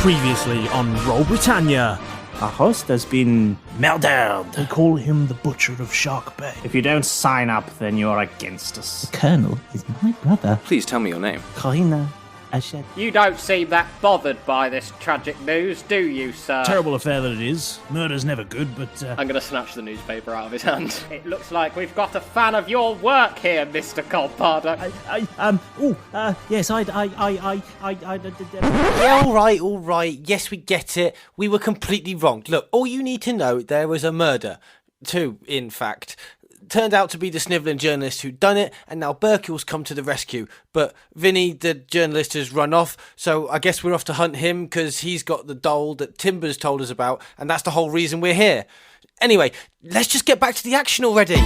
Previously on Roll Britannia. Our host has been murdered. They call him the Butcher of Shark Bay. If you don't sign up, then you're against us. The Colonel is my brother. Please tell me your name. Karina Ashed. You don't seem that bothered by this tragic news, do you, sir? Terrible affair that it is. Murder's never good, but... I'm going to snatch the newspaper out of his hand. It looks like we've got a fan of your work here, Mr. Colpardo. Yes, Yeah, all right. Yes, we get it. We were completely wrong. Look, all you need to know, there was a murder. Two, in fact. Turned out to be the snivelling journalist who'd done it, and now Berkel's come to the rescue. But Vinny, the journalist, has run off, so I guess we're off to hunt him, because he's got the doll that Timbers told us about, and that's the whole reason we're here. Anyway, let's just get back to the action already.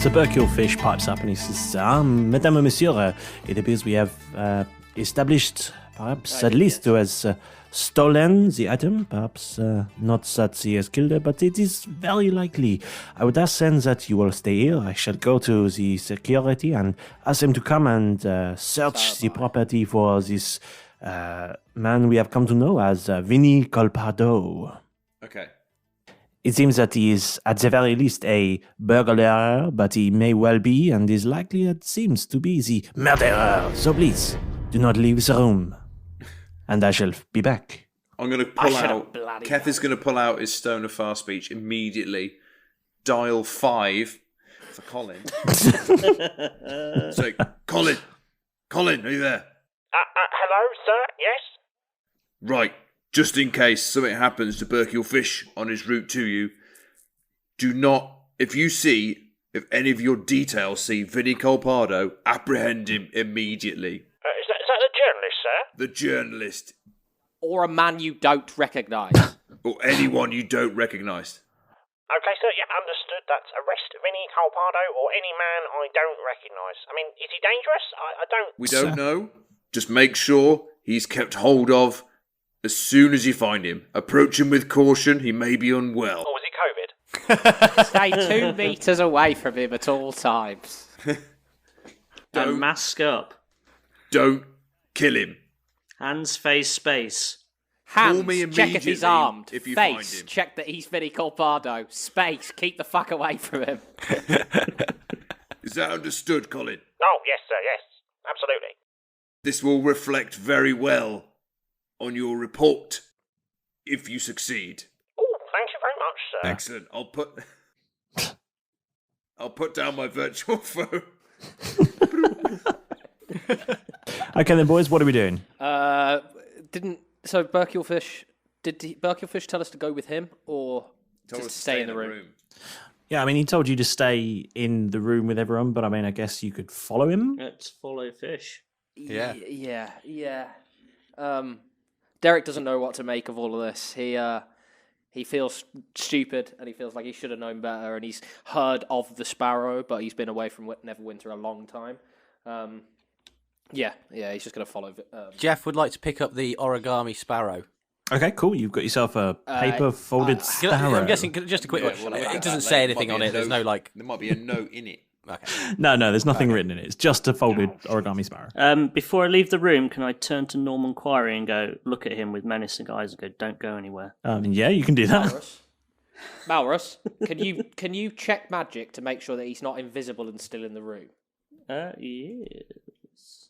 So Berkele Fish pipes up and he says, Madame and Monsieur, it appears we have established, perhaps at least who has stolen the item, perhaps not that he has killed her, but it is very likely. I would ask then that you will stay here. I shall go to the security and ask them to come and search the property for this man we have come to know as Vinny Colpardo. Okay. It seems that he is, at the very least, a burglar, but he may well be, and is likely, it seems, to be the murderer. So please, do not leave the room. And I shall be back. I'm going to pull out... Keth is going to pull out his Stone of Far Speech immediately. Dial 5 for Colin. Say, Colin, are you there? Hello, sir? Yes? Right. Just in case something happens to Berkele Fish on his route to you, do not, if any of your details see Vinny Colpardo, apprehend him immediately. Is that the journalist, sir? The journalist. Or a man you don't recognise. Or anyone you don't recognise. Okay, sir, yeah, understood. That's arrest Vinny Colpardo or any man I don't recognise. I mean, is he dangerous? I don't... We don't know. Just make sure he's kept hold of as soon as you find him. Approach him with caution. He may be unwell. Or was it COVID? Stay 2 metres away from him at all times. And mask up. Don't kill him. Hands, face, space. Hands, Call me check if he's immediately armed. if you Face, find him. check that he's Vinny Colpardo. Space, keep the fuck away from him. Is that understood, Colin? Oh, yes, sir, yes. Absolutely. This will reflect very well on your report if you succeed. Oh, thank you very much, sir. Excellent. I'll put down my virtual phone. Okay then, boys, what are we doing? So Berkele Fish, did Berkele Fish tell us to go with him or Told just us to stay in the room? Yeah, I mean, he told you to stay in the room with everyone, but I mean, I guess you could follow him. Let's follow Fish. Yeah. Yeah. Derek doesn't know what to make of all of this. He feels stupid and he feels like he should have known better. And he's heard of the Sparrow, but he's been away from Neverwinter a long time. He's just gonna follow. Jeff would like to pick up the origami sparrow. Okay, cool. You've got yourself a paper-folded sparrow. I'm guessing, just a quick one. It doesn't say anything on it. There's no, like... There might be a note in it. Okay. No, there's nothing written in it. It's just a folded origami sparrow. Before I leave the room, can I turn to Norman Quarry and go, look at him with menacing eyes and go, don't go anywhere? Yeah, you can do that. Malrus, can you check magic to make sure that he's not invisible and still in the room? Yes.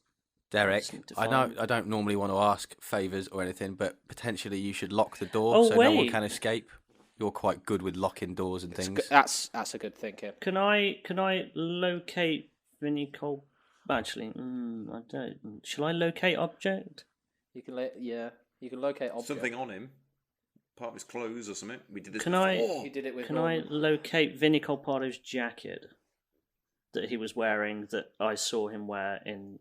Derek, I don't normally want to ask favours or anything, but potentially you should lock the door so no one can escape. You're quite good with locking doors and things. That's a good thinking. Can I locate Vinny Cole? Actually, I don't. Shall I locate object? You can locate object. Something on him. part of his clothes or something. We did this Can before. You did it with Can I locate Vinny Colpardo's jacket that he was wearing that I saw him wear in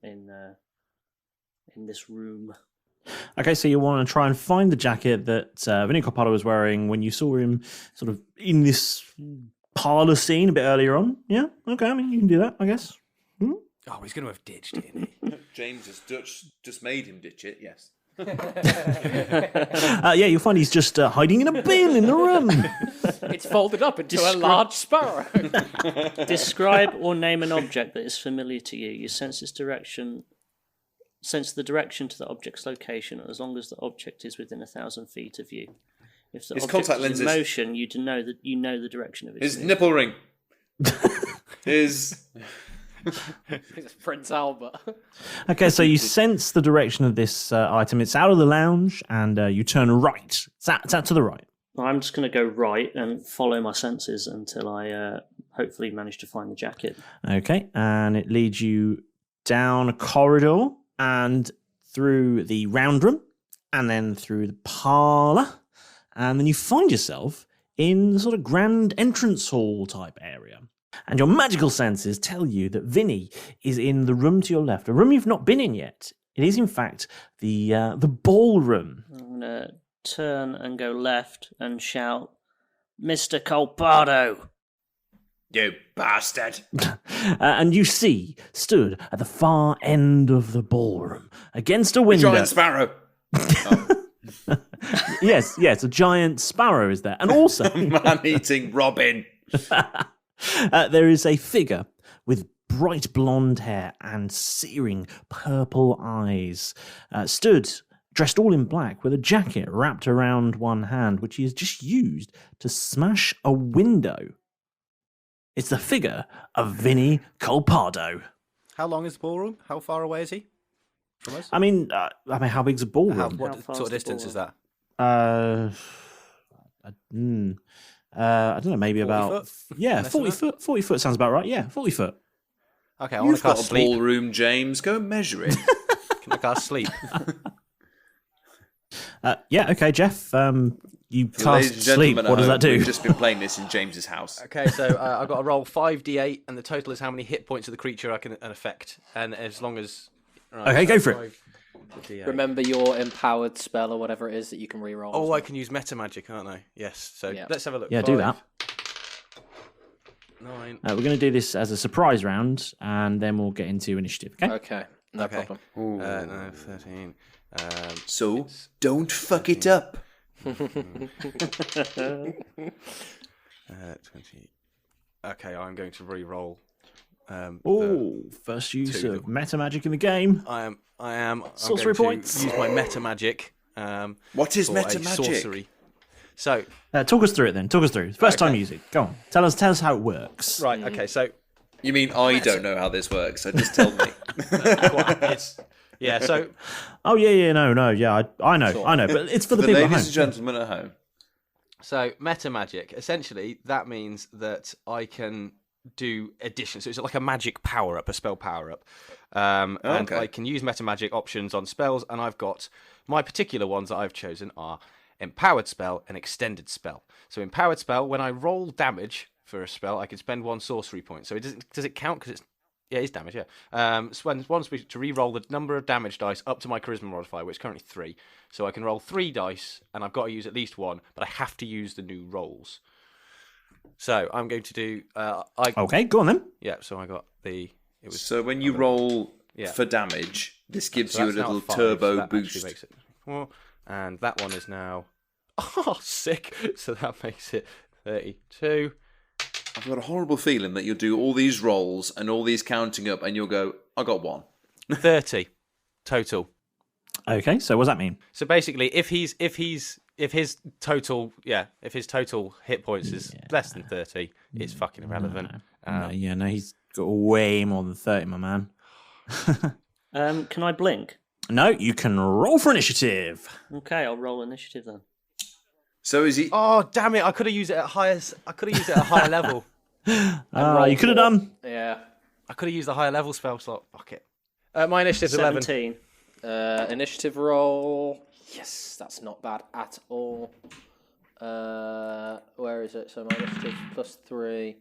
this room? Okay, so you want to try and find the jacket that Vinny Colpardo was wearing when you saw him sort of in this parlour scene a bit earlier on. Yeah, okay, I mean, you can do that, I guess. Oh, he's going to have ditched it, isn't he? James has just made him ditch it, yes. Yeah, you'll find he's just hiding in a bin in the room. It's folded up into a large sparrow. Describe or name an object that is familiar to you. You sense the direction to the object's location as long as the object is within 1,000 feet of you. If the His object contact is in lenses. motion, you know the direction of its His nipple ring. His... It's Prince Albert. Okay, so you sense the direction of this item. It's out of the lounge, and you turn right. It's out to the right. I'm just going to go right and follow my senses until I hopefully manage to find the jacket. Okay, and it leads you down a corridor and through the round room, and then through the parlour, and then you find yourself in the sort of grand entrance hall type area. And your magical senses tell you that Vinny is in the room to your left, a room you've not been in yet. It is, in fact, the ballroom. I'm going to turn and go left and shout, Mr. Colpardo! You bastard. And you see, stood at the far end of the ballroom, against a window... Giant sparrow. Yes, a giant sparrow is there. And also... Man-eating Robin. There is a figure with bright blonde hair and searing purple eyes, stood dressed all in black with a jacket wrapped around one hand, which he has just used to smash a window. It's the figure of Vinny Colpardo. How long is the ballroom? How far away is he from us? I mean, how big's a ballroom? What far sort of is the distance is that? I don't know, maybe 40 about... foot? Yeah, Less 40 than foot. 40 foot sounds about right. Yeah, 40 foot. Okay, I want You've to got cast a sleep. ballroom, James. Go and measure it. Can I cast sleep? Yeah, okay, Jeff. You Ladies cast and sleep. gentlemen at What does home, that do? We've just been playing this in James's house. Okay, so I've got to roll 5d8, and the total is how many hit points of the creature I can affect. And as long as... Right, Okay, go for it. 5d8. Remember your empowered spell or whatever it is that you can reroll. Oh, I can use meta magic, can't I? Yes. So Yeah. let's have a look. Yeah, do that. 9. We're going to do this as a surprise round, and then we'll get into initiative. Okay. Okay, no Okay. problem. 9, 13. So, don't fuck it up. 20. Okay, I'm going to re-roll. First use two. of meta magic in the game. I am. I'm Sorcery going points. to use my meta magic. What is for meta a magic? sorcery. So Talk us through it then. Talk us through. First time using. Go on. Tell us how it works. right, okay, so You mean I don't know how this works, so just tell me. yeah, so Oh yeah, no, yeah. I know, but it's for the The people at ladies home. and gentlemen at home. So meta magic, essentially, that means that I can do addition. So it's like a magic power up, a spell power up, and Okay. I can use meta magic options on spells. And I've got my particular ones that I've chosen are empowered spell and extended spell. So empowered spell, when I roll damage for a spell, I can spend 1 sorcery point. So does it count? Because it's damage. Yeah. So when one speech to re-roll the number of damage dice up to my charisma modifier, which is currently 3. So I can roll 3 dice, and I've got to use at least 1, but I have to use the new rolls. So I'm going to do. Okay, go on then. Yeah. So I got the. It was. So when you roll Yeah. for damage, this gives So you a that's now little 5, so turbo that actually boost. makes it 4, and that one is now. Oh, sick! So that makes it 32. I've got a horrible feeling that you'll do all these rolls and all these counting up, and you'll go, "I got 1." 30 total. Okay, so what does that mean? So basically, if his total hit points is less than 30, it's fucking irrelevant. No, he's got way more than 30, my man. Can I blink? No, you can roll for initiative. Okay, I'll roll initiative then. So is he? Oh damn it! I could have used it at a higher level. You could have done. Yeah. I could have used a higher level spell slot. Fuck it. My initiative's 11. 17. Initiative roll. Yes, that's not bad at all. Where is it? So my initiative plus 3,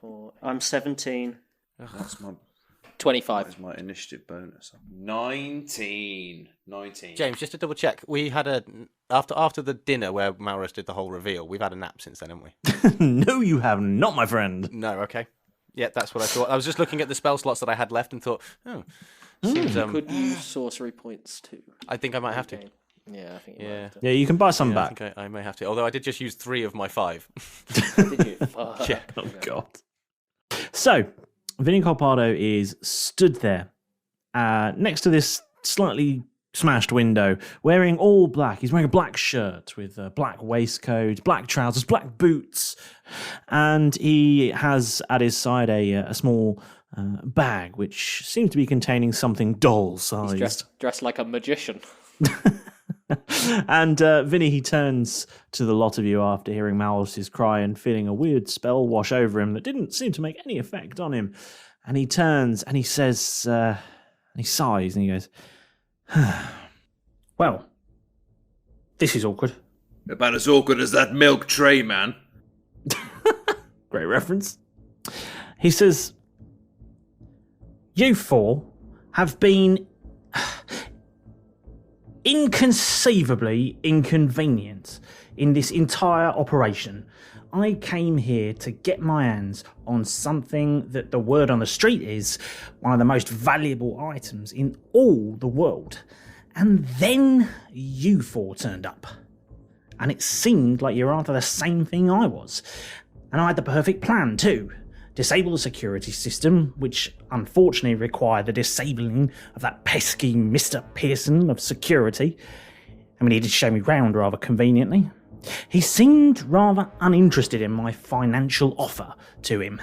4. I'm 17. That's my 25. That is my initiative bonus. 19. James, just to double check, we had after the dinner where Malrus did the whole reveal, we've had a nap since then, haven't we? No, you have not, my friend. No, okay. Yeah, that's what I thought. I was just looking at the spell slots that I had left and thought, seems, You could use sorcery points too. I think I might have to. Okay. Yeah, I think you might have to. Yeah, you can buy some Yeah, I back. think I may have to. Although I did just use 3 of my 5. Did you? Fuck. Yeah. Oh, God. So, Vinny Colpardo is stood there next to this slightly smashed window, wearing all black. He's wearing a black shirt with a black waistcoat, black trousers, black boots, and he has at his side a small bag which seems to be containing something doll-sized. He's dressed like a magician. And Vinny, he turns to the lot of you after hearing Malrus's cry and feeling a weird spell wash over him that didn't seem to make any effect on him. And he turns and he says, and he sighs and he goes, Well, this is awkward. About as awkward as that milk tray, man. great reference. He says, You four have been inconceivably inconvenient in this entire operation. I came here to get my hands on something that the word on the street is one of the most valuable items in all the world. And then you four turned up. And it seemed like you're after the same thing I was. And I had the perfect plan too. Disable the security system, which unfortunately required the disabling of that pesky Mr. Pearson of security. I mean, he did show me round rather conveniently. He seemed rather uninterested in my financial offer to him.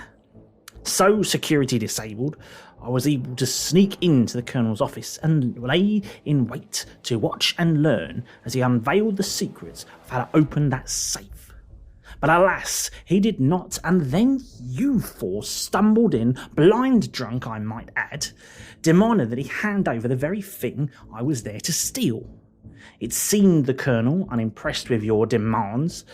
So, security disabled, I was able to sneak into the Colonel's office and lay in wait to watch and learn as he unveiled the secrets of how to open that safe. But alas, he did not, and then you four stumbled in, blind drunk I might add, demanded that he hand over the very thing I was there to steal. It seemed the Colonel, unimpressed with your demands,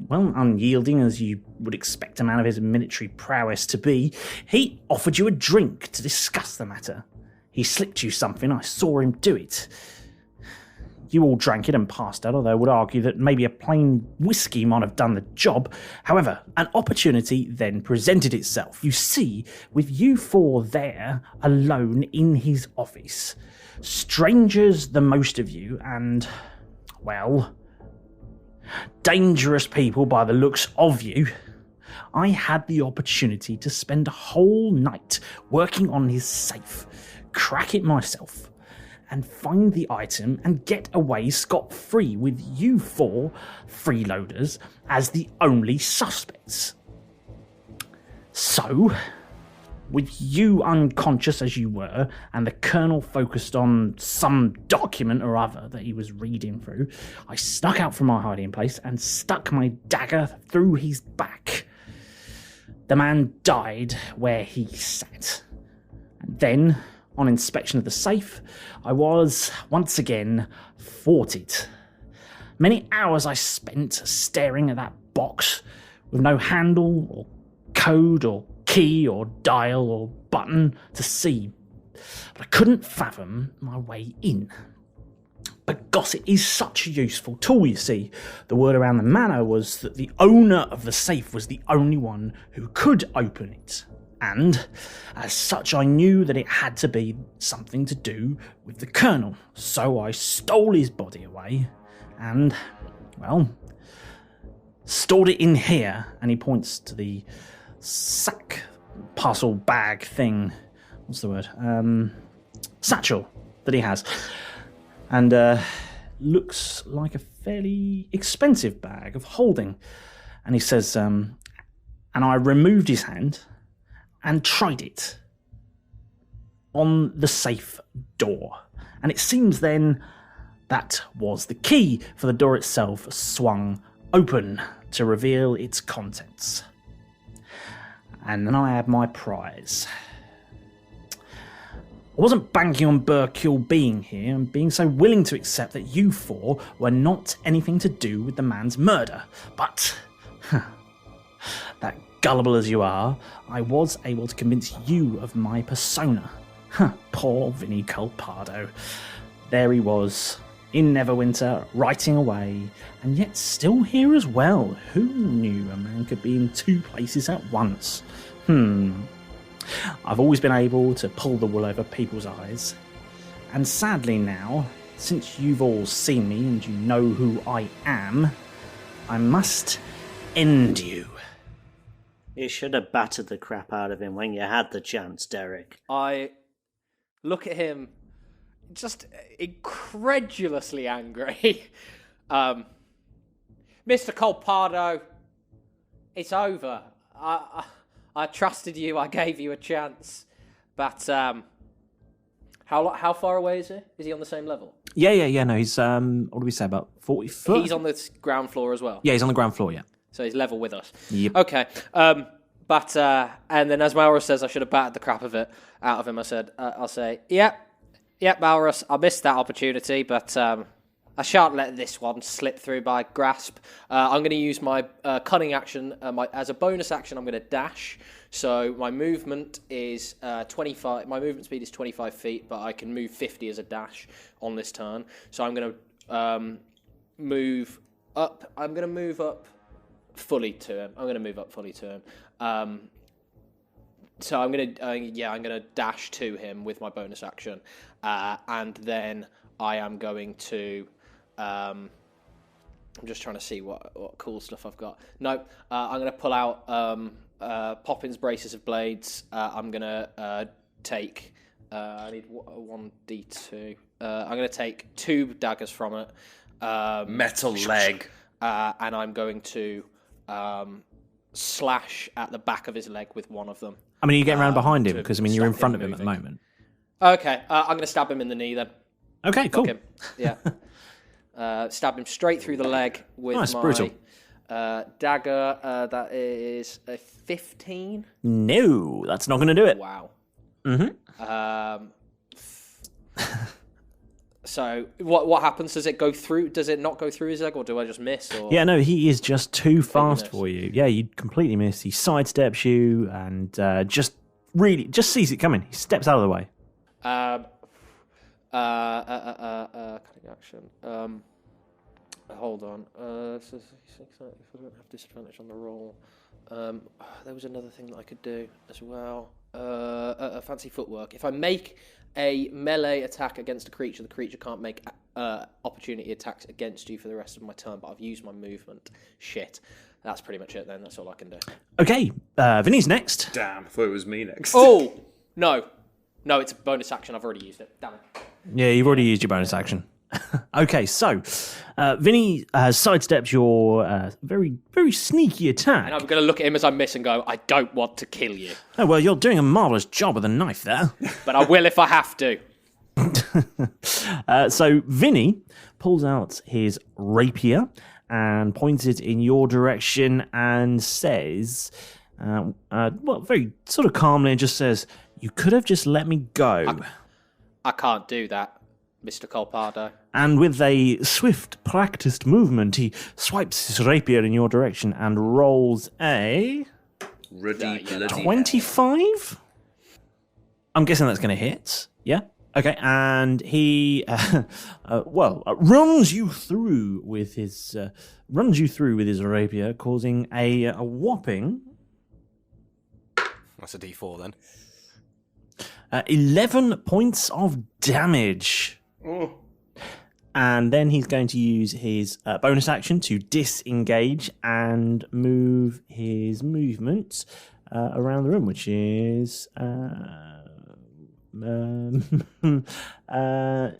well, unyielding as you would expect a man of his military prowess to be, he offered you a drink to discuss the matter. He slipped you something, I saw him do it. You all drank it and passed out, although I would argue that maybe a plain whiskey might have done the job. However, an opportunity then presented itself. You see, with you four there, alone in his office, strangers the most of you, and, well, dangerous people by the looks of you, I had the opportunity to spend a whole night working on his safe, crack it myself, and find the item and get away scot-free with you four freeloaders as the only suspects. So, with you unconscious as you were, and the Colonel focused on some document or other that he was reading through, I snuck out from my hiding place and stuck my dagger through his back. The man died where he sat. And then, on inspection of the safe, I was, once again, thwarted. Many hours I spent staring at that box, with no handle or code or key or dial or button to see, but I couldn't fathom my way in. But goss, it is such a useful tool, you see. The word around the manor was that the owner of the safe was the only one who could open it, and as such I knew that it had to be something to do with the Colonel, so I stole his body away and, well, stored it in here. And he points to the sack, parcel bag thing, what's the word, satchel that he has, and looks like a fairly expensive bag of holding. And he says, and I removed his hand and tried it on the safe door, and it seems then that was the key, for the door itself swung open to reveal its contents. And then I had my prize. I wasn't banking on Burkill being here and being so willing to accept that you four were not anything to do with the man's murder. But, that gullible as you are, I was able to convince you of my persona. Poor Vinnie Culpado. There he was, in Neverwinter, writing away, and yet still here as well. Who knew a man could be in two places at once? I've always been able to pull the wool over people's eyes. And sadly now, since you've all seen me and you know who I am, I must end you. You should have battered the crap out of him when you had the chance, Derek. I look at him just incredulously angry. Mr. Culpado, it's over. I trusted you. I gave you a chance, but how far away is he? Is he on the same level? Yeah. No, he's what do we say, about 40 foot? He's on the ground floor as well. Yeah, he's on the ground floor. Yeah. So he's level with us. Yep. Okay. But and then as Malrus says, I should have battered the crap of it out of him. I'll say, yep, Malrus, I missed that opportunity, but I shan't let this one slip through my grasp. I'm going to use my cunning action. As a bonus action, I'm going to dash. So my movement is 25. My movement speed is 25 feet, but I can move 50 as a dash on this turn. So I'm going to move up. I'm going to move up fully to him. So I'm going to dash to him with my bonus action, and then I am going to. I'm just trying to see what cool stuff I've got. No, I'm going to pull out Poppin's Braces of Blades. I'm going to take... I need 1d2. I'm going to take 2 daggers from it. Metal leg. And I'm going to slash at the back of his leg with one of them. I mean, are you getting around behind him? Because, I mean, you're in front of him at the moment. Okay, I'm going to stab him in the knee then. Okay, cool. Him. Yeah. Stab him straight through the leg with my brutal. Dagger. That is a 15. No, that's not going to do it. Wow. Mm-hmm. So what happens? Does it go through? Does it not go through his leg, or do I just miss? Or... Yeah, no, he is just too fast for you. Yeah, you completely miss. He sidesteps you and just sees it coming. He steps out of the way. Cutting action. Hold on. So I don't have disadvantage on the roll. There was another thing that I could do as well. A fancy footwork. If I make a melee attack against a creature, the creature can't make opportunity attacks against you for the rest of my turn, but I've used my movement. Shit. That's pretty much it then. That's all I can do. Okay, Vinny's next. Damn, I thought it was me next. Oh! No, it's a bonus action. I've already used it. Damn it. Yeah, you've already used your bonus action. Okay, so Vinny sidesteps your very, very sneaky attack. And I'm going to look at him as I miss and go, I don't want to kill you. Oh, well, you're doing a marvellous job with a knife there. But I will if I have to. So Vinny pulls out his rapier and points it in your direction and says, very sort of calmly, just says, "You could have just let me go." I can't do that, Mr. Culpado. And with a swift, practiced movement, he swipes his rapier in your direction and rolls a... Ruddy bloody 25? I'm guessing that's going to hit. Yeah? Okay, and he, runs you through with his rapier, causing a whopping... That's a D4 then. 11 points of damage. Oh. And then he's going to use his bonus action to disengage and move his movement around the room, which is...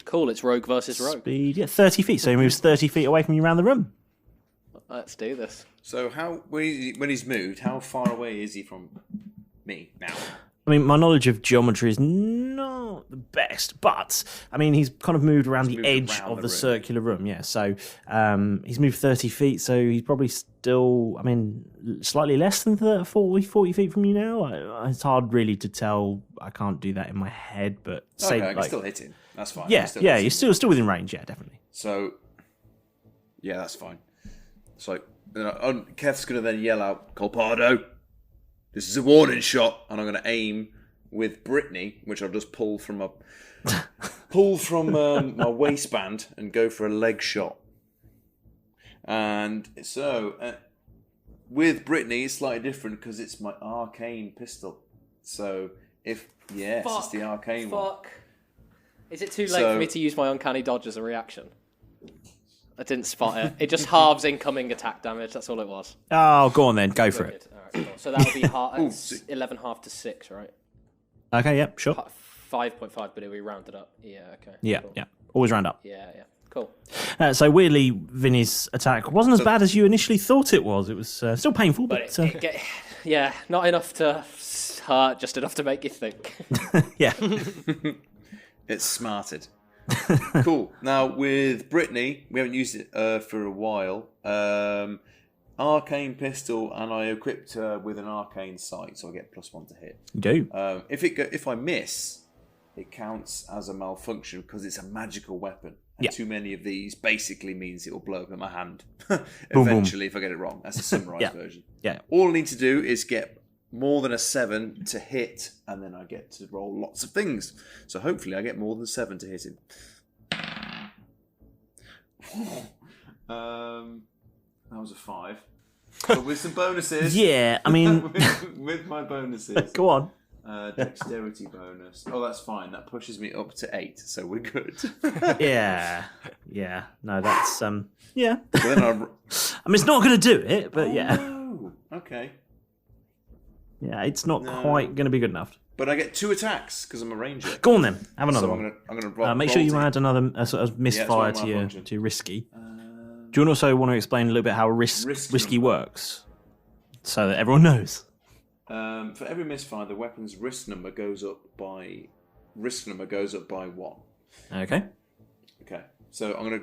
Cool, it's rogue versus rogue. Speed, 30 feet. So he moves 30 feet away from you around the room. Let's do this. So when he's moved, how far away is he from me now? I mean, my knowledge of geometry is not the best, but I mean, he's kind of moved around the moved edge around of the the room. circular room. Yeah, so he's moved 30 feet, so he's probably still, I mean, slightly less than 40 feet from you now. It's hard really to tell. I can't do that in my head, but say Okay, I can like, still hit him. That's fine. yeah, you're still within range. Yeah, definitely. So, yeah, that's fine. So, Keth's going to then yell out, Colpardo, this is a warning shot, and I'm going to aim with Brittany, which I'll just pull from my waistband and go for a leg shot. And so, with Brittany, it's slightly different because it's my arcane pistol. So, it's the arcane one. Is it too late for me to use my uncanny dodge as a reaction? I didn't spot it. It just halves incoming attack damage. That's all it was. Oh, go on then, go for it. All right, cool. So that'll be 11 half to 6, right? Okay, yep, sure. 5.5, but it'll be rounded up. Yeah, okay. Yeah, cool. yeah, always round up. Yeah, cool. So weirdly, Vinny's attack wasn't as bad as you initially thought it was. It was still painful, but not enough to hurt, just enough to make you think. yeah. It's smarted. Cool. Now, with Brittany, we haven't used it for a while. Arcane pistol, and I equipped her with an arcane sight, so I get +1 to hit. You do. If I miss, it counts as a malfunction because it's a magical weapon. And too many of these basically means it will blow up in my hand. Eventually, if I get it wrong. That's a summarized version. Yeah. All I need to do is get more than a 7 to hit, and then I get to roll lots of things. So hopefully I get more than 7 to hit him. That was a 5. But with some bonuses. Yeah, I mean... with my bonuses. Go on. Dexterity bonus. Oh, that's fine. That pushes me up to 8, so we're good. Yeah. No, that's... Yeah. Then I mean, it's not going to do it, but yeah. Oh, okay. Yeah, it's not quite going to be good enough. But I get 2 attacks because I'm a ranger. Go on then, have another one. I'm gonna make sure you add another sort of misfire to your risky. Do you also want to explain a little bit how risky works, so that everyone knows? For every misfire, the weapon's risk number goes up by 1. Okay. So I'm gonna.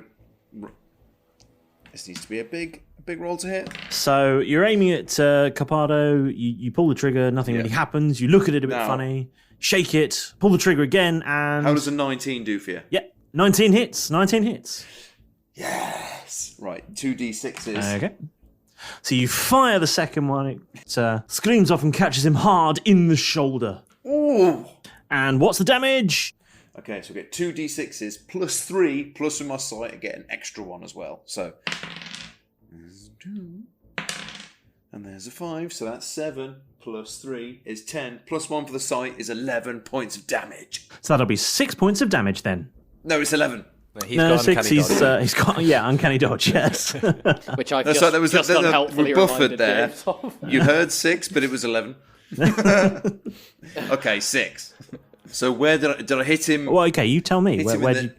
This needs to be a big roll to hit. So you're aiming at Capardo, you pull the trigger, nothing really happens, you look at it a bit funny, shake it, pull the trigger again, and... How does a 19 do for you? Yeah, 19 hits. Yes! Right, 2d6s. Okay. So you fire the second one, it screams off and catches him hard in the shoulder. Ooh! And what's the damage? Okay, so I get 2d6s plus 3, plus with my sight I get an extra 1 as well. So... There's 2. And there's a 5, so that's 7. Plus 3 is 10. Plus 1 for the sight is 11 points of damage. So that'll be 6 points of damage then. No, it's 11. He's got 6. He's got uncanny dodge. Yes. Which I've That's right, there was just unhelpfully buffered reminded there. James of. You heard 6, but it was 11. Okay, 6. So where did I hit him? Well, okay, you tell me. Where did you...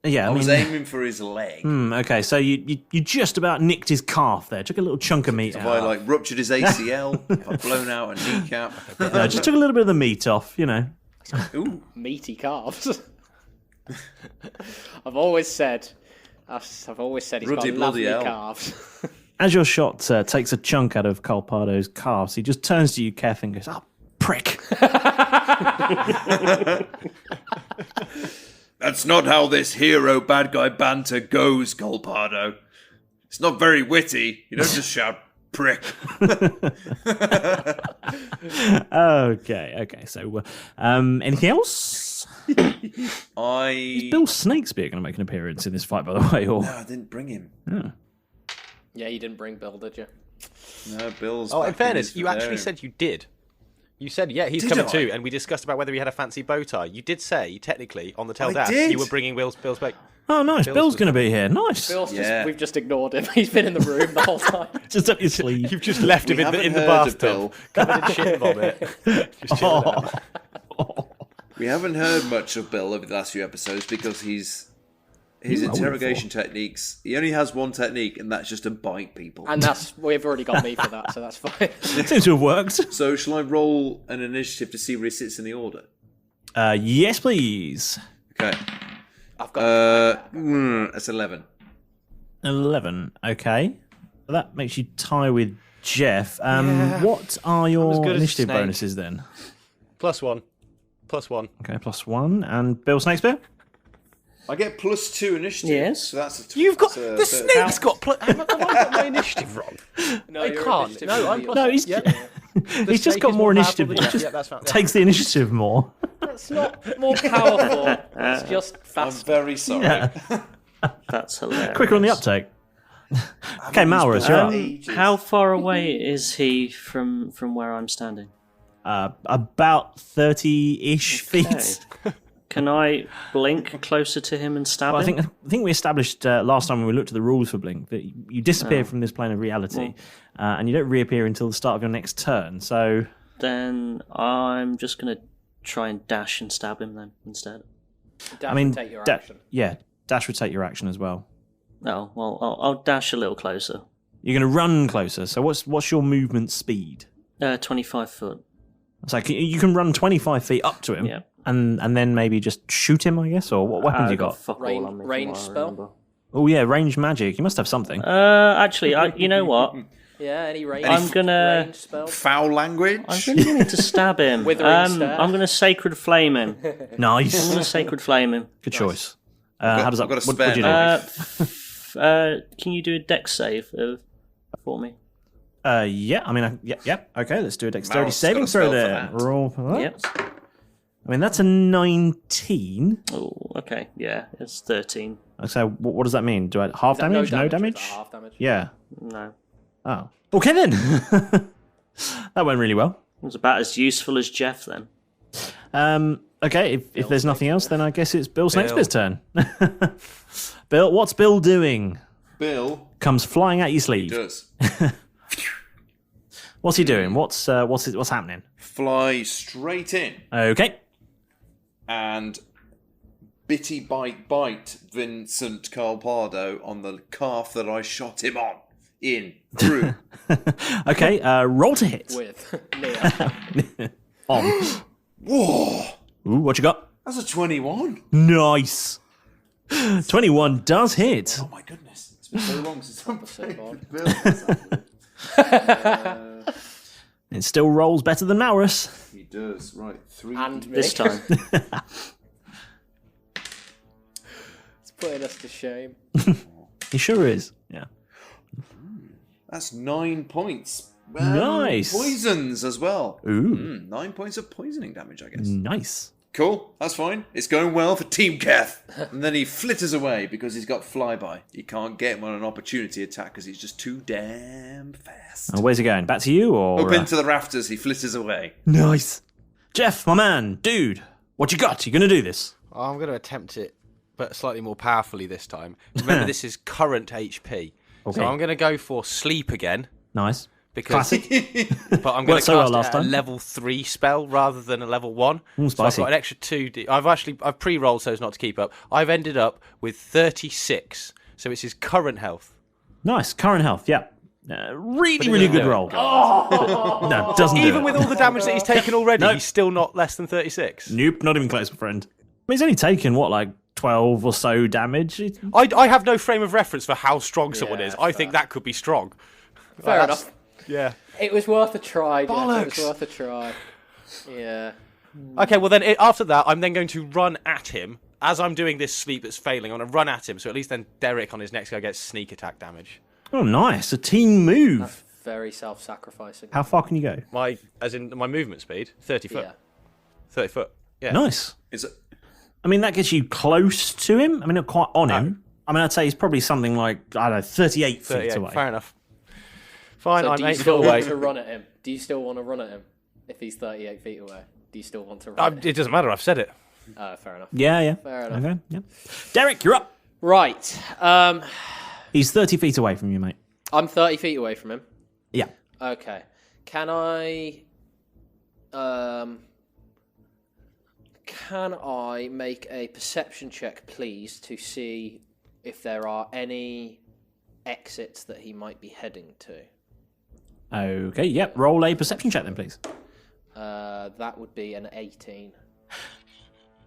Yeah, I was aiming for his leg. Okay, so you just about nicked his calf there. Took a little chunk of meat out. Have I ruptured his ACL? Have I blown out a kneecap? No, just took a little bit of the meat off, you know. Ooh. Meaty calves. I've always said he's Ruddy got lovely bloody hell. calves. As your shot takes a chunk out of Colpardo's calves, he just turns to you, Keth, and goes, "Oh, prick." That's not how this hero bad guy banter goes, Colpardo. It's not very witty. You don't just shout prick. Okay. So, anything else? Is Bill Snakespeare going to make an appearance in this fight, by the way? Or... No, I didn't bring him. Yeah, you didn't bring Bill, did you? No, Bill's. Oh, in fairness, you actually said you did. You said, yeah, he's coming too, and we discussed about whether he had a fancy bow tie. You did say, technically, on the tell dash, you were bringing Bill's back. Oh, nice. Bill's going to be here. Nice. We've just ignored him. He's been in the room the whole time. Just up your sleeve. You've just left him in the bathtub, covered in shit vomit. Just chilling out. We haven't heard much of Bill over the last few episodes because his interrogation techniques. He only has one technique, and that's just to bite people. And we've already got me for that, so that's fine. Seems to have worked. So, shall I roll an initiative to see where he sits in the order? Yes, please. Okay. I've got. That's 11. 11. Okay. Well, that makes you tie with Jeff. What are your good as a initiative snake. bonuses then? +1. Okay, +1. And Bill Snakespeare? I get +2 initiative. Yes. So that's You've got that's the snake's got. Have I got my initiative wrong? No, I your can't. initiative No, should I'm be plus- No, he's, he's just snake got is more more powerful initiative. than He you. just Yeah, that's fine. takes the initiative more. It's not more powerful. It's just I'm faster. very sorry. Yeah. That's hilarious. Quicker on the uptake. Okay, Malrus, you're up. How far away is he from where I'm standing? About 30-ish feet. Can I blink closer to him and stab Well, I him? think we established last time when we looked at the rules for Blink that you disappear from this plane of reality, and you don't reappear until the start of your next turn. So Then I'm just going to try and dash and stab him then instead. I mean, take your da- action. yeah, dash would take your action as well. Oh, well, I'll dash a little closer. You're going to run closer. So what's your movement speed? 25 foot. So you can run 25 feet up to him, Yeah. and then maybe just shoot him, I guess. Or what weapons you got? Fuck Rain- all on me from range what I spell? remember. Oh yeah, ranged magic. You must have something. Actually, you know what? Yeah, any range? I'm gonna- range spell. Foul language. I really need to stab him. Withering stare. I'm going to sacred flame him. I'm Nice. going to sacred flame him. Good choice. How does that? I've got a what spare do you do? Can you do a dex save for me? Yeah. I mean, yeah. Okay, let's do a dexterity Malrus saving got a throw spell for there. that. Roll for that. Yep. I mean, that's a 19. Oh, okay. Yeah, it's 13. So what does that mean? Do I half Is that damage? No or is damage? that half damage? Yeah. No. Oh. Okay then. That went really well. It was about as useful as Jeff then. Okay, if there's nothing else, then I guess it's Bill Snakespeare's turn. Bill, what's Bill doing? Bill Comes flying out your sleeve. does What's he doing? What's happening? fly straight in Okay. and bitty bite Vincent Carpardo on the calf that I shot him on. Through. Okay, roll to hit. With Neo. On. Whoa! Ooh, what you got? That's a 21. Nice. 21 does hit. Oh my goodness. It's been so long since I've played God. Bill. It still rolls better than Malrus. He does. Right. 3. And me. This time. It's putting us to shame. He sure is. Yeah. That's 9 points. Nice. Poisons as well. Ooh. 9 points of poisoning damage, I guess. Nice. Cool. That's fine. It's going well for Team Keth. And then he flitters away because he's got flyby. You can't get him on an opportunity attack because he's just too damn fast. And where's he going? Back to you or? Up into the rafters, he flitters away. Nice. Jeff, my man, dude, what you got? You gonna do this? I'm going to attempt it, but slightly more powerfully this time. Remember, this is current HP. Okay. So I'm going to go for sleep again. Nice. Because, Classic. but I'm going Worked to so well cast last it at a time. level 3 spell rather than a level 1. So I've spicy. got an extra 2d. I've pre-rolled so as not to keep up. I've ended up with 36. So it's his current health. Nice. Current health. Yeah. Really good roll. But no, doesn't do Even it. with all the damage that he's taken already, Nope. he's still not less than 36. Nope, not even close, my friend. I mean, he's only taken what, like 12 or so damage. I have no frame of reference for how strong someone Yeah, is. I think that could be strong. Fair Like, enough. Yeah. It was worth a try. Jeff. It Bollocks. was worth a try. Yeah. Okay, well then after that, I'm then going to run at him. As I'm doing this sleep that's failing, I'm going to run at him. So at least then Derek on his next go gets sneak attack damage. Oh, nice. A team move. Very self-sacrificing. How far can you go? My movement speed, 30 foot. Yeah. 30 foot. Yeah. Nice. Is it? I mean, that gets you close to him. I mean, not quite on him. I mean, I'd say he's probably something like, I don't know, 38 feet 38. away. Fair enough. Fine, So I'm do you 8 still foot away. want to run at him? Do you still want to run at him if he's 38 feet away? Do you still want to run? At him? It doesn't matter. I've said it. Fair enough. Yeah. Fair enough. Okay, yeah. Derek, you're up. Right. He's 30 feet away from you, mate. I'm 30 feet away from him. Yeah. Okay. Can I make a perception check, please, to see if there are any exits that he might be heading to? Okay, yep. Roll a perception check then, please. That would be an 18.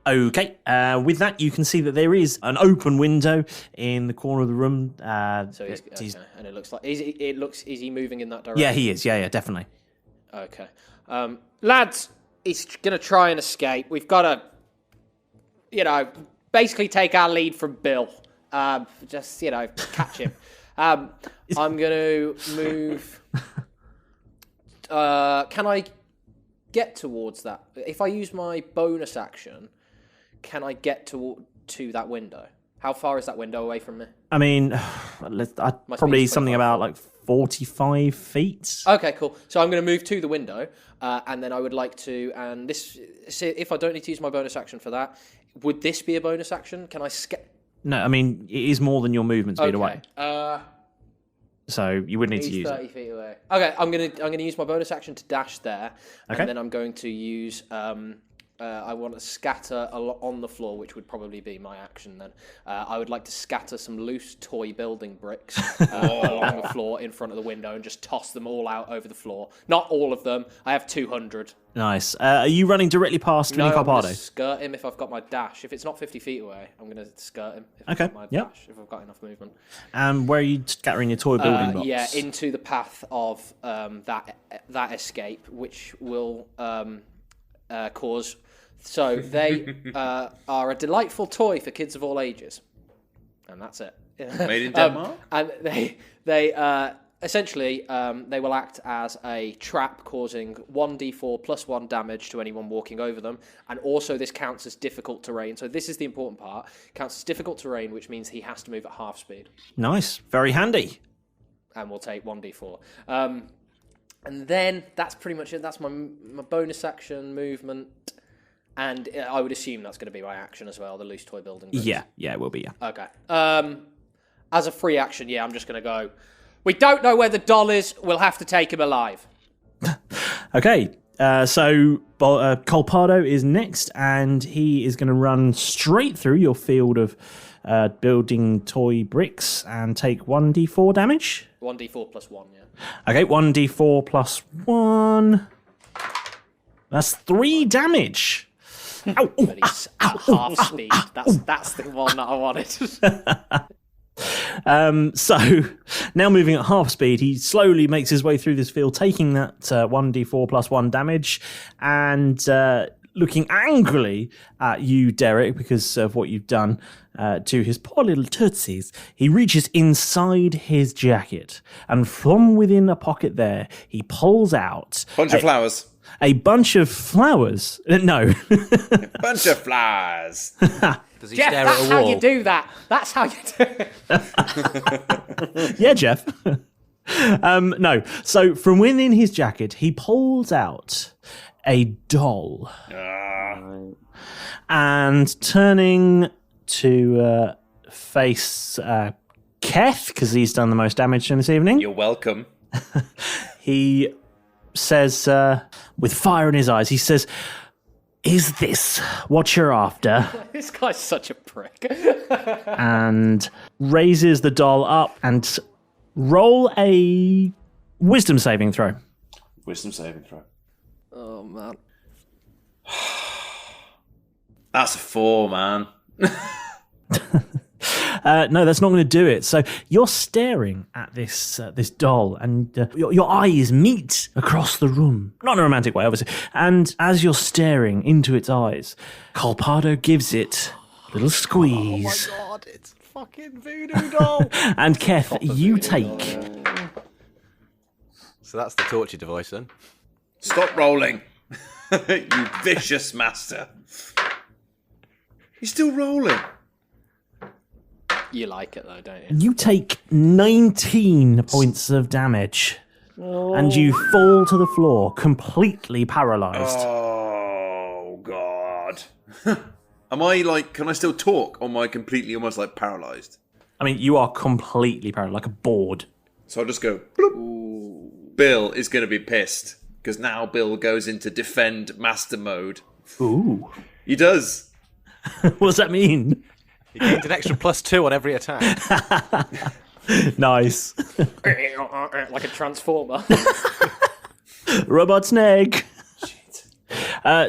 Okay, with that, you can see that there is an open window in the corner of the room. So he's and it looks like is he moving in that direction? Yeah, he is. Yeah, definitely. Okay, lads, he's gonna try and escape. We've got to, basically take our lead from Bill. Just catch him. I'm gonna move. Can I get towards that? If I use my bonus action, can I get to that window? How far is that window away from me? I mean, probably something 25 about like 45 feet. Okay, cool. So I'm going to move to the window, and then I would like to. And this, if I don't need to use my bonus action for that, would this be a bonus action? Can I No, I mean it is more than your movement speed away. So you would need to use 30 it. feet away. Okay, I'm gonna use my bonus action to dash there, Okay. and then I'm going to use. I want to scatter a lot on the floor, which would probably be my action then. I would like to scatter some loose toy building bricks along the floor in front of the window and just toss them all out over the floor. Not all of them. I have 200. Nice. Are you running directly past Vinny I'm going Carpado? to skirt him if I've got my dash. If it's not 50 feet away, I'm going to skirt him if Okay, I've got my yep. dash, if I've got enough movement. Where are you scattering your toy building blocks? Yeah, into the path of that escape, which will cause... So they are a delightful toy for kids of all ages. And that's it. Made in Denmark? And they essentially, they will act as a trap, causing 1d4 plus 1 damage to anyone walking over them. And also this counts as difficult terrain. So this is the important part. Counts as difficult terrain, which means he has to move at half speed. Nice. Very handy. And we'll take 1d4. And then that's pretty much it. That's my bonus action movement. And I would assume that's going to be my action as well, the loose toy building bricks. Yeah, it will be, yeah. Okay. As a free action, I'm just going to go, we don't know where the doll is, we'll have to take him alive. Okay, so Colpardo is next, and he is going to run straight through your field of building toy bricks and take 1d4 damage. 1d4 plus 1, yeah. Okay, 1d4 plus 1. That's 3 damage. Ow, But he's at half speed. That's the one that I wanted. So now moving at half speed, he slowly makes his way through this field, taking that 1d4 plus 1 damage, and looking angrily at you, Derek, because of what you've done to his poor little tootsies. He reaches inside his jacket, and from within a pocket there, he pulls out Bunch of flowers. a bunch of flowers. No. Bunch of flowers. Does he Jeff, stare that's at a how wall? you do that. That's how you do it. Yeah, Jeff. No. So from within his jacket, he pulls out a doll. And turning to face Keth, because he's done the most damage this evening, You're welcome. he says, with fire in his eyes, he says, "Is this what you're after?" This guy's such a prick. And raises the doll up and roll a wisdom saving throw. Wisdom saving throw. Oh, man. That's a 4, man. No, that's not going to do it. So you're staring at this doll, and your eyes meet across the room. Not in a romantic way, obviously. And as you're staring into its eyes, Colpardo gives it a little squeeze. Oh my god, it's fucking voodoo doll. And Keth, you take... So that's the torture device then. Stop rolling. You vicious master. He's still rolling. You like it, though, don't you? You take 19 points of damage. And you fall to the floor, completely paralysed. Oh, God. Am I can I still talk, or am I completely almost paralysed? I mean, you are completely paralysed, like a board. So I'll just go, bloop. Bill is going to be pissed, because now Bill goes into defend master mode. Ooh. He does. What does that mean? He gained an extra +2 on every attack. Nice. Like a transformer. Robot snake.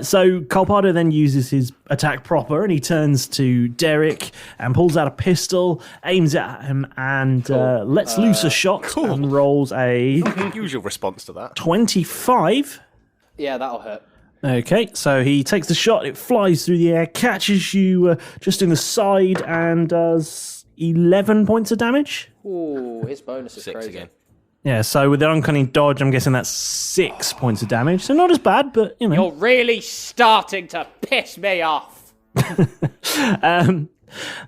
So Colpardo then uses his attack proper, and he turns to Derek and pulls out a pistol, aims at him, and lets loose a shot and rolls a Usual response to that. 25. Yeah, that'll hurt. Okay, so he takes the shot, it flies through the air, catches you just in the side, and does 11 points of damage. Ooh, his bonus is 6 crazy. again. Yeah, so with the uncanny dodge, I'm guessing that's 6 points of damage. So not as bad, but, you know. You're really starting to piss me off.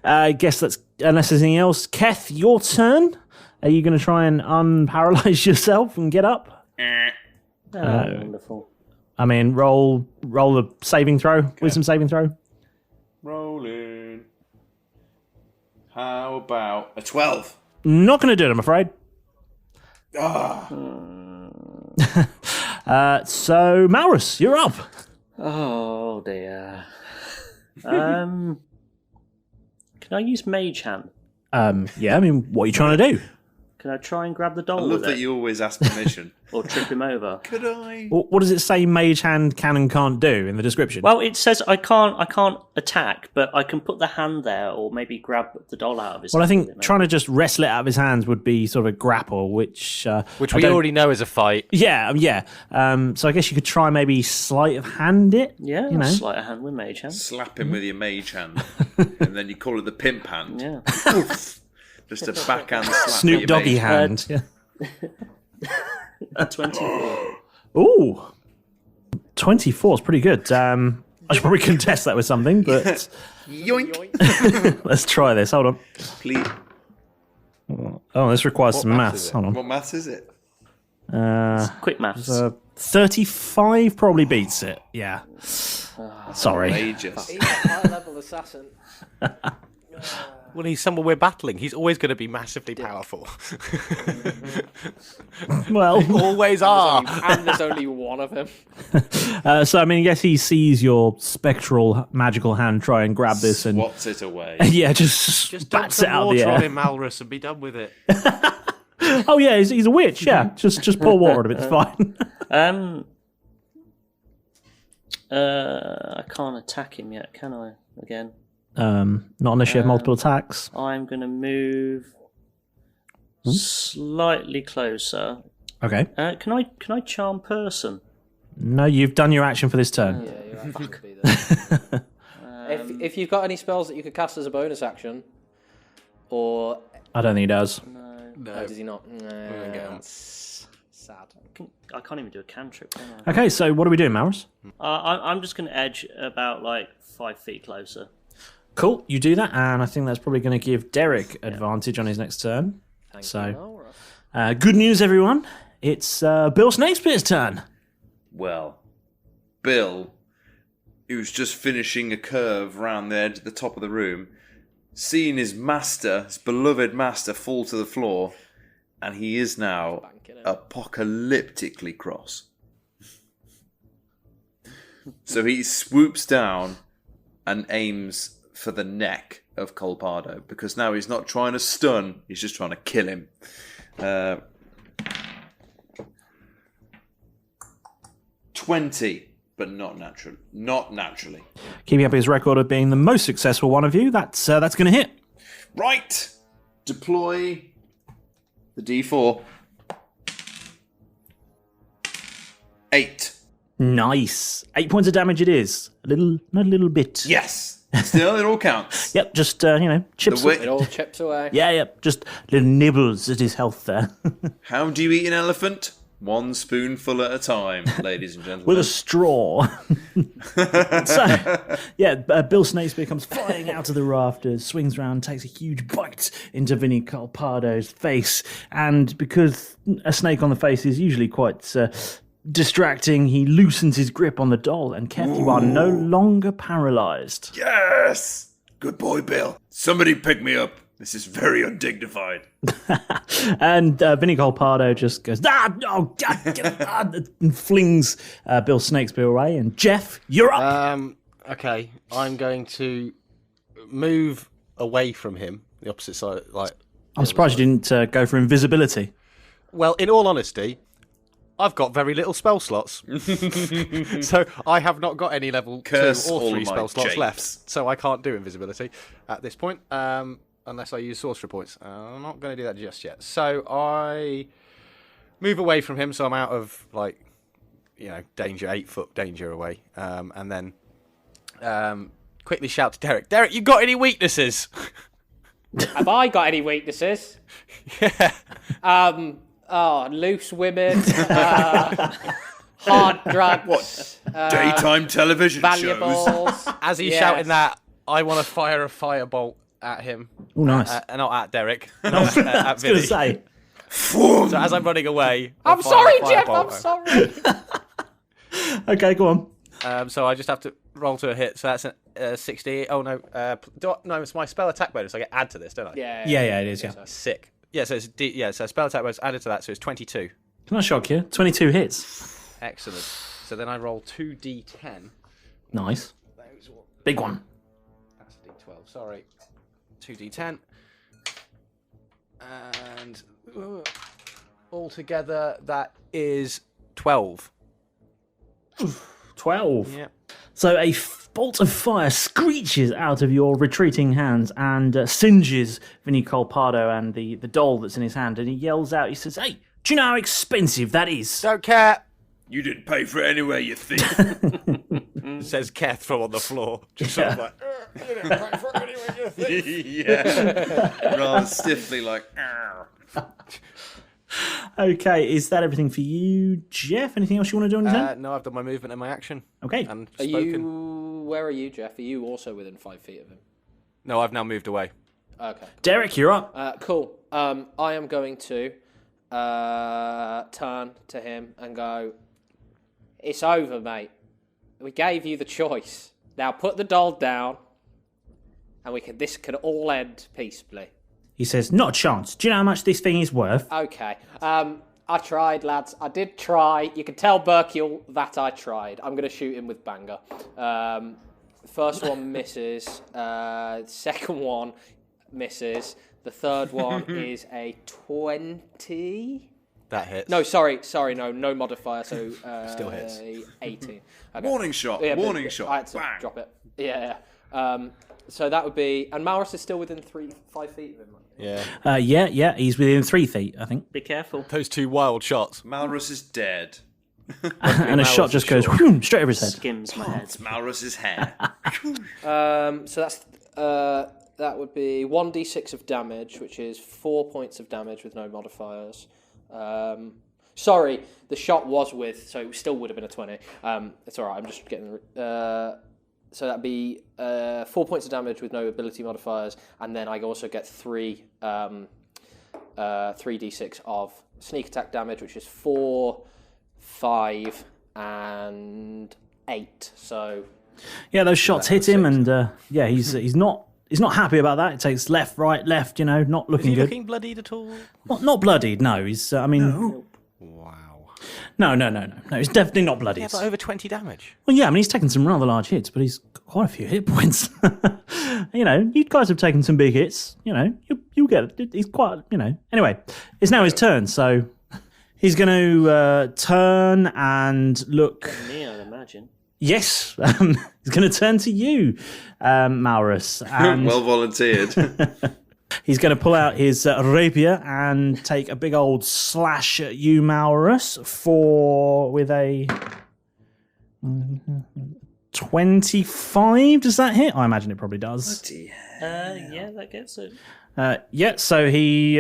I guess that's, unless there's anything else. Keth, your turn. Are you going to try and unparalyze yourself and get up? Wonderful. I mean, roll a saving throw, wisdom saving throw. Rolling. How about a 12? Not going to do it, I'm afraid. So, Malrus, you're up. Oh dear. Can I use Mage Hand? Yeah, I mean, what are you trying to do? Can I try and grab the I doll love with that it? you always ask permission. Or trip him over? Could I? What does it say Mage Hand can and can't do in the description? Well, it says I can't attack, but I can put the hand there, or maybe grab the doll out of his. Well, I hand with think it, trying to just wrestle it out of his hands would be sort of a grapple, which Which I we don't- already know is a fight. Yeah. So I guess you could try maybe sleight of hand it. Yeah, you know. sleight of hand with Mage Hand. Slap him with your mage hand. And then you call it the pimp hand. Yeah. Just a backhand slap. with Snoop your Doggy mage hand. Yeah. 24. Ooh, 24 is pretty good. I should probably contest that with something, but Yoink. let's try this. Hold on. Please. Oh, this requires some maths maths. is it? Hold on. What maths is it? Quick maths. 35 probably beats it. Yeah. Sorry. Ages. He's a high-level assassin. When he's someone we're battling, he's always going to be massively powerful. Well, Always are. And there's only one of him. so I mean, yes, he sees your spectral magical hand try and grab this, and Swats it away. yeah, just Dump bats it some out of the water on air. him, Malrus, and be done with it. Oh yeah, he's a witch. Yeah, just pour water on him. It's fine. I can't attack him yet, can I? Again. Not unless you have multiple attacks. I'm going to move slightly closer. Okay. Can I charm person? No, you've done your action for this turn. Yeah, you're right. Should be there. If you've got any spells that you could cast as a bonus action, or I don't think he does. oh, does he not? No, get him. that's sad. I can't even do a cantrip, can I? Okay, so what are we doing, Malrus? I'm just going to edge about 5 feet closer. Cool, you do that, and I think that's probably going to give Derek advantage on his next turn. All Good news, everyone. It's Bill Snakespeare's turn. Well, Bill, who's just finishing a curve round the edge at the top of the room, seeing his master, his beloved master, fall to the floor, and he is now apocalyptically cross. So he swoops down and aims for the neck of Colpardo, because now he's not trying to stun, he's just trying to kill him. 20, but not naturally. Keeping up his record of being the most successful one of you, that's going to hit. Right. Deploy the D4. 8. Nice. 8 points of damage it is. Not a little bit. Yes. Still, it all counts. Yep, just, chips. The way- It all chips away. Yeah, just little nibbles at his health there. How do you eat an elephant? One spoonful at a time, ladies and gentlemen. With a straw. So, yeah, Bill Snakespeare comes flying out of the rafters, swings round, takes a huge bite into Vinnie Colpardo's face. And because a snake on the face is usually quite distracting, he loosens his grip on the doll. And Keth, you are no longer paralysed. Yes! Good boy, Bill. Somebody pick me up. This is very undignified. And Vinnie Colpardo just goes, and flings Bill Snakespeare away. And Jeff, you're up. Okay, I'm going to move away from him, the opposite side. I'm surprised you didn't go for invisibility. Well, in all honesty, I've got very little spell slots. So I have not got any level Curse 2 or all 3 my spell slots japes. left. So I can't do invisibility at this point, unless I use sorcerer points. I'm not going to do that just yet. So I move away from him, so I'm out of, like, danger, 8-foot danger away. And then quickly shout to Derek, Derek, you got any weaknesses? Have I got any weaknesses? Yeah. Loose women, hard drugs, Daytime television shows. valuables. As he's Yes. shouting that, I want to fire a firebolt at him. Oh, nice. Not at Derek. At I was going Vinny. to say. So as I'm running away, I'm sorry, Jeff. I'm sorry. Okay, go on. So I just have to roll to a hit. So that's a 60. Oh no, no, it's my spell attack bonus. I get add to this, don't I? Yeah, Yeah, it is, yeah. Sick. Yeah, so it's so spell attack bonus added to that, so it's 22. Can I shock you? 22 hits. Excellent. So then I roll 2d10. Nice. Big one. That's a d12. Sorry. 2d10. And altogether that is 12. 12. Yeah. So a bolt of fire screeches out of your retreating hands and singes Vinny Colpardo and the doll that's in his hand, and he yells out, he says, "Hey, do you know how expensive that is?" Don't care, You didn't pay for it anyway, you thief. says Keth from on the floor. Just sort of like, you didn't pay for it anyway, you thief. Yeah. Rather stiffly, like, "Arr." Okay, is that everything for you, Jeff? Anything else you want to do on your turn? No, I've done my movement and my action. Okay. And Are spoken. where are you, Jeff? Are you also within 5 feet of him? No, I've now moved away. Okay. Derek, you're up. Cool. I am going to turn to him and go, "It's over, mate. We gave you the choice. Now put the doll down, and this can all end peaceably." He says, "Not a chance. Do you know how much this thing is worth?" Okay. I tried, lads. I did try. You can tell Berkule that I tried. I'm going to shoot him with banger. First one misses. Second one misses. The third one is a 20. That hits. No, sorry, no modifier, so Still hits. 18. Okay. Warning shot, Yeah, but warning I shot. had to Bang. drop it. Yeah. So that would be, and Malrus is still within 5 feet of him. Yeah. Yeah, he's within 3 feet, I think. Be careful. Those two wild shots. Malrus is dead. And a shot just goes whoom, straight over his head. Skims my head. It's Malrus's hair. So that's that would be 1d6 of damage, which is 4 points of damage with no modifiers. Sorry, the shot was with, so it still would have been a 20. It's all right. I'm just getting. So that'd be 4 points of damage with no ability modifiers, and then I also get 3d6 of sneak attack damage, which is 4, 5, and 8. So Yeah, those shots hit him, and he's not happy about that. It takes left, right, left. Not Is looking he good. looking bloodied at all? Not bloodied. No, he's. Wow. No. He's definitely not bloodied. Yeah, but over 20 damage. Well, yeah, I mean, he's taken some rather large hits, but he's got quite a few hit points. You guys have taken some big hits. You get it. He's quite. Anyway, it's now his turn, so he's going to turn and look. Me, I'd imagine. Yes, he's going to turn to you, Malrus. And Well volunteered. he's going to pull out his rapier and take a big old slash at you, Malrus, with a 25. Does that hit? I imagine it probably does. Yeah, that gets it. Yeah, so he...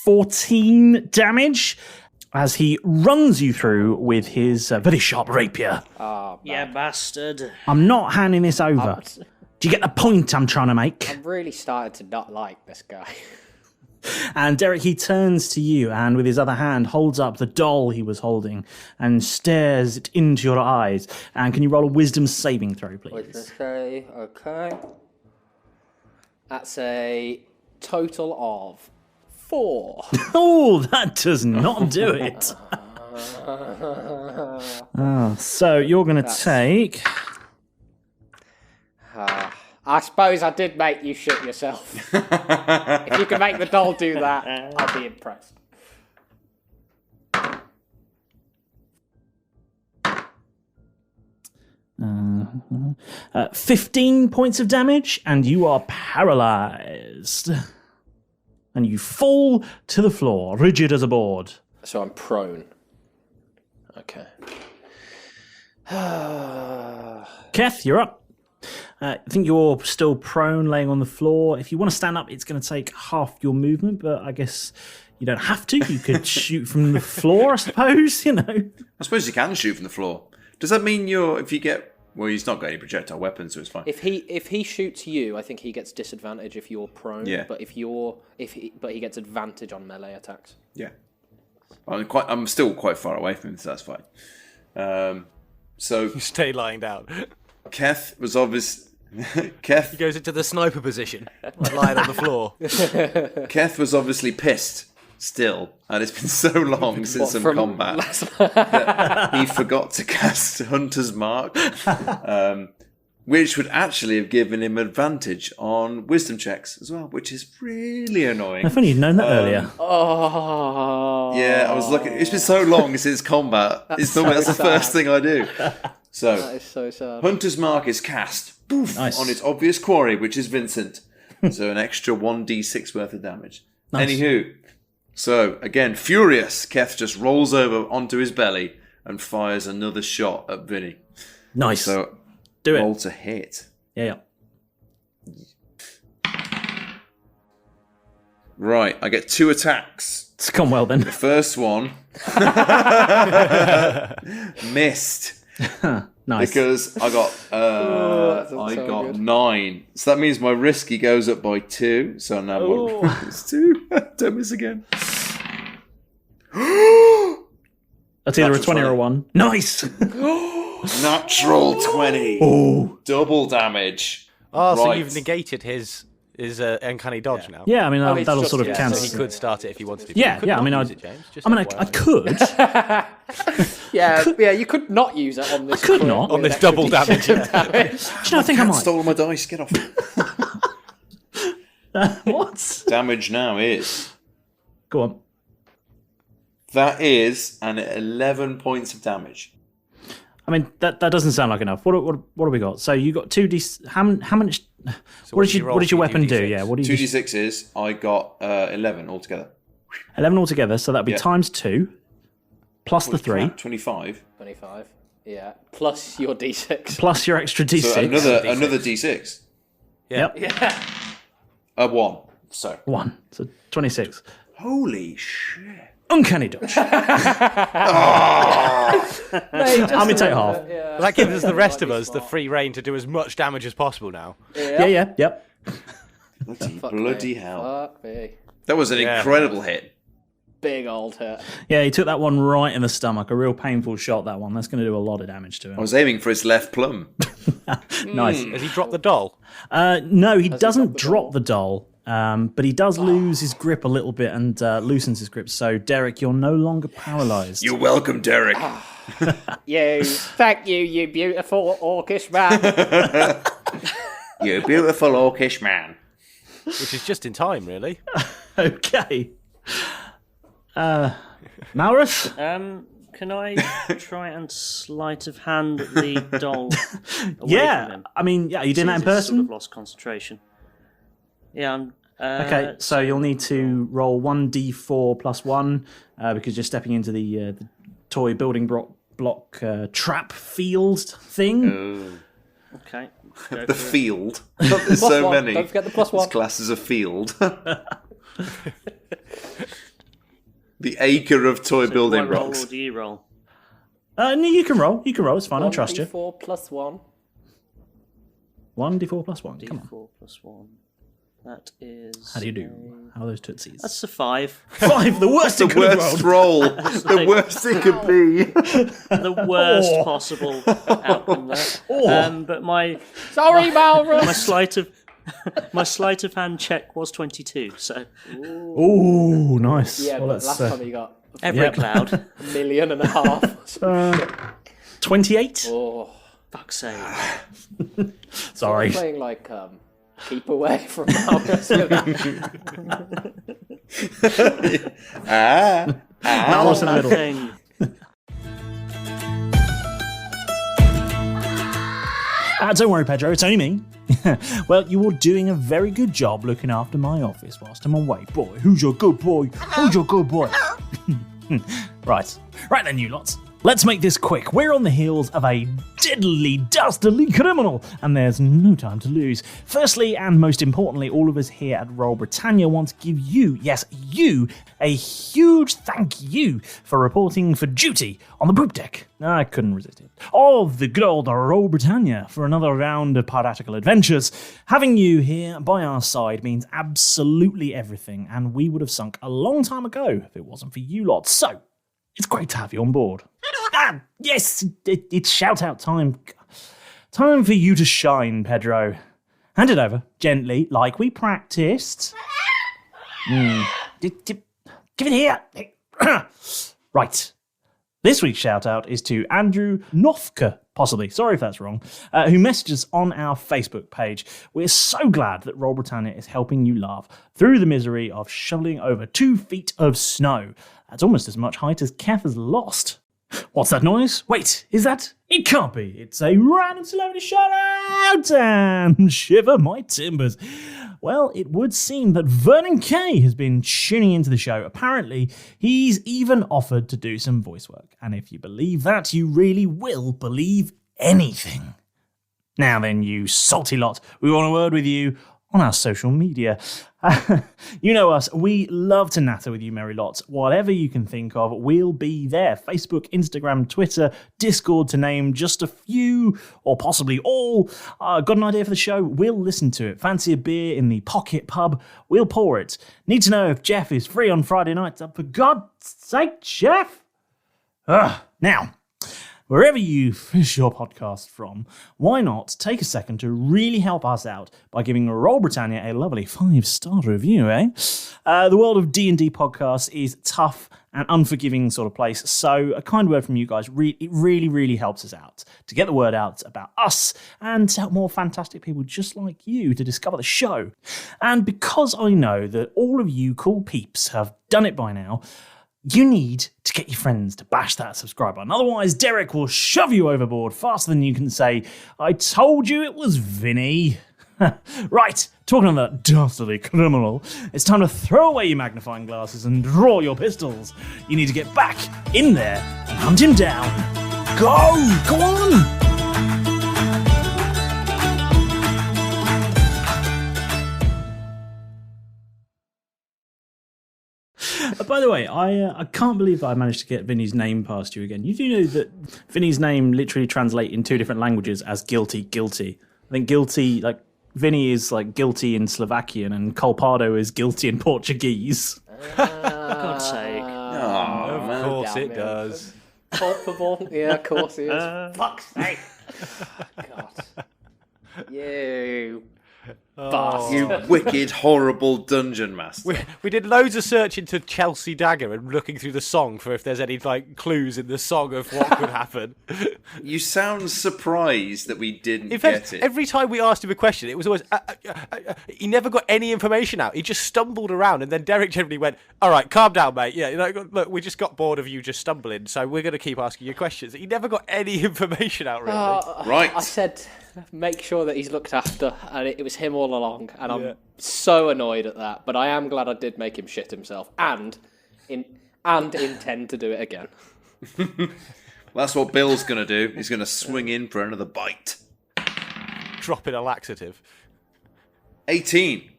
14 damage as he runs you through with his very sharp rapier. Yeah, bastard. I'm not handing this over. Do you get the point I'm trying to make? I'm really starting to not like this guy. And Derek, he turns to you and with his other hand holds up the doll he was holding and stares it into your eyes. And can you roll a wisdom saving throw, please? Okay. That's a total of 4. Oh, that does not do it. So you're going to take... I suppose I did make you shit yourself. If you can make the doll do that, I'll be impressed. 15 points of damage, and you are paralyzed. And you fall to the floor, rigid as a board. So I'm prone. Okay. Keth, you're up. I think you're still prone, laying on the floor. If you want to stand up, it's going to take half your movement, but I guess you don't have to. You could shoot from the floor, I suppose, you know. I suppose you can shoot from the floor. Does that mean if you get... Well, he's not got any projectile weapons, so it's fine. If he shoots you, I think he gets disadvantage if you're prone. Yeah. But but he gets advantage on melee attacks. Yeah. I'm still quite far away from him, so that's fine. So You stay lying down. Keth was obvious. Keth He goes into the sniper position, lying on the floor. Keth was obviously pissed still, and it's been so long since some combat that he forgot to cast Hunter's Mark, which would actually have given him advantage on wisdom checks as well, which is really annoying. If only you'd known that earlier. Oh. Yeah, I was looking. It's been so long since combat. That's the first thing I do. So That is so sad. Hunter's Mark is cast Nice. on its obvious quarry, which is Vincent. So an extra 1d6 worth of damage. Nice. Anywho, so again, furious, Keth just rolls over onto his belly and fires another shot at Vinny. Nice. So Do it. roll to hit. Yeah. Right, I get 2 attacks. It's gone well then. First one missed. Nice. Because I got that sounds I so got good. 9. So that means my risky goes up by 2. So now it's 2. Don't miss again. That's either a Natural 20 or a 20. 1. Nice. Natural 20. Oh. Double damage. Oh, so Right. you've negated his uncanny dodge now. Yeah, I mean, it's that'll just- sort of yeah, So cancel. he could start it if he wanted to. Yeah, You could yeah, I not mean, use I- it, James, just I mean, I FYI. could. Yeah, you could not use it on this. I could crit not. with On this extra double D6 damage. damage. Do you know, I think I might. Stole my dice. Get off. What? Damage now is... Go on. That is an 11 points of damage. I mean, that doesn't sound like enough. What have we got? So you got 2d. How much? What did your weapon do? 2d6? Yeah, what do you? 2d6 is, I got 11 altogether. 11 altogether. So that'd be Yeah. times 2, plus the 3, 25. 25. Yeah. Plus your D6. plus your extra d6. So another d6. Yep. Yeah. A 1. So. 1. So 26. Holy shit. Uncanny dodge. Let me take half. Yeah. That gives us the rest of us the free reign to do as much damage as possible now. Yeah. Yep. Bloody hell. Fuck me. That was an incredible hit. Big old hit. Yeah, he took that one right in the stomach. A real painful shot, that one. That's going to do a lot of damage to I him. was aiming for his left plum. Nice. Has he dropped the doll? No, he doesn't drop the doll, but he does lose his grip a little bit and loosens his grip. So, Derek, you're no longer paralyzed. You're welcome, Derek. Thank you, you beautiful orcish man. You beautiful orcish man. Which is just in time, really. Okay. Malrus? Can I try and sleight of hand the doll away from Yeah. him? I mean, yeah, are you doing that in Seems he's person? Sort of lost concentration. Yeah. Okay, so you'll need to roll 1d4 plus 1 because you're stepping into the toy building block trap field thing. Okay. Go The for it. field. There's so one. many. Don't forget the plus one. This class is a field. The acre of toy So building do I roll blocks. or do you roll? No, you can roll. You can roll. It's fine. I trust you. 4 plus 1. 1d4 plus 1. Come on. D4 plus 1. That is. How do you do? How are those tootsies? That's a 5. 5, the worst The it could have worst rolled. roll. The worst it could be. The worst possible outcome there. But my Sorry, Malrus. my sleight of hand check was 22. So Ooh, nice. Yeah, Well, but that's, last time you got every cloud. $1.5 million. 28. Oh, Fuck's sake. Sorry. Playing like keep away from Malrus. Malrus in the middle. Thing. Don't worry, Pedro, it's only me. Well, you were doing a very good job looking after my office whilst I'm away. Boy, who's your good boy? Who's your good boy? Right then, you lots. Let's make this quick. We're on the heels of a deadly, dastardly criminal, and there's no time to lose. Firstly, and most importantly, all of us here at Royal Britannia want to give you, yes, you, a huge thank you for reporting for duty on the poop deck. I couldn't resist it. Of the good old Royal Britannia for another round of piratical adventures. Having you here by our side means absolutely everything, and we would have sunk a long time ago if it wasn't for you lot. So, it's great to have you on board. Yes, it's shout-out time. Time for you to shine, Pedro. Hand it over, gently, like we practiced. Give it here. Right. This week's shout-out is to Andrew Nofka, possibly, sorry if that's wrong, who messaged us on our Facebook page. We're so glad that Royal Britannia is helping you laugh through the misery of shoveling over 2 feet of snow. That's almost as much height as Keth has lost. What's that noise? Wait, is that? It can't be. It's a random celebrity shout-out and shiver my timbers. Well, it would seem that Vernon Kay has been tuning into the show. Apparently, he's even offered to do some voice work. And if you believe that, you really will believe anything. Now then, you salty lot, we want a word with you on our social media. You know us, we love to natter with you merry lots. Whatever you can think of, we'll be there. Facebook, Instagram, Twitter, Discord, to name just a few, or possibly all. Got an idea for the show? We'll listen to it. Fancy a beer in the Pocket Pub? We'll pour it. Need to know if Jeff is free on Friday nights? For God's sake, Jeff! Now, wherever you fish your podcast from, why not take a second to really help us out by giving Royal Britannia a lovely 5-star review, eh? The world of D&D podcasts is tough and unforgiving sort of place, so a kind word from you guys, it really helps us out to get the word out about us and to help more fantastic people just like you to discover the show. And because I know that all of you cool peeps have done it by now, you need to get your friends to bash that subscribe button. Otherwise, Derek will shove you overboard faster than you can say, I told you it was Vinny. Right, talking of that dastardly criminal, it's time to throw away your magnifying glasses and draw your pistols. You need to get back in there and hunt him down. Go on! By the way, I can't believe that I managed to get Vinny's name past you again. You do know that Vinny's name literally translates in 2 different languages as guilty. I think guilty, like, Vinny is like guilty in Slovakian and Culpado is guilty in Portuguese. For God's sake. Of course it does. Culpable. Yeah, of course he is. Fuck's sake. God. You bastard. You wicked, horrible dungeon master. We did loads of search into Chelsea Dagger and looking through the song for if there's any like clues in the song of what could happen. You sound surprised that we didn't In fact, get it. every time we asked him a question, it was always he never got any information out. He just stumbled around, and then Derek generally went, "All right, calm down, mate. Yeah, look, we just got bored of you just stumbling, so we're going to keep asking you questions." He never got any information out, really. Right. I said, make sure that he's looked after, and it was him all along, and I'm so annoyed at that. But I am glad I did make him shit himself, and intend to do it again. That's what Bill's going to do. He's going to swing in for another bite. Dropping a laxative. 18.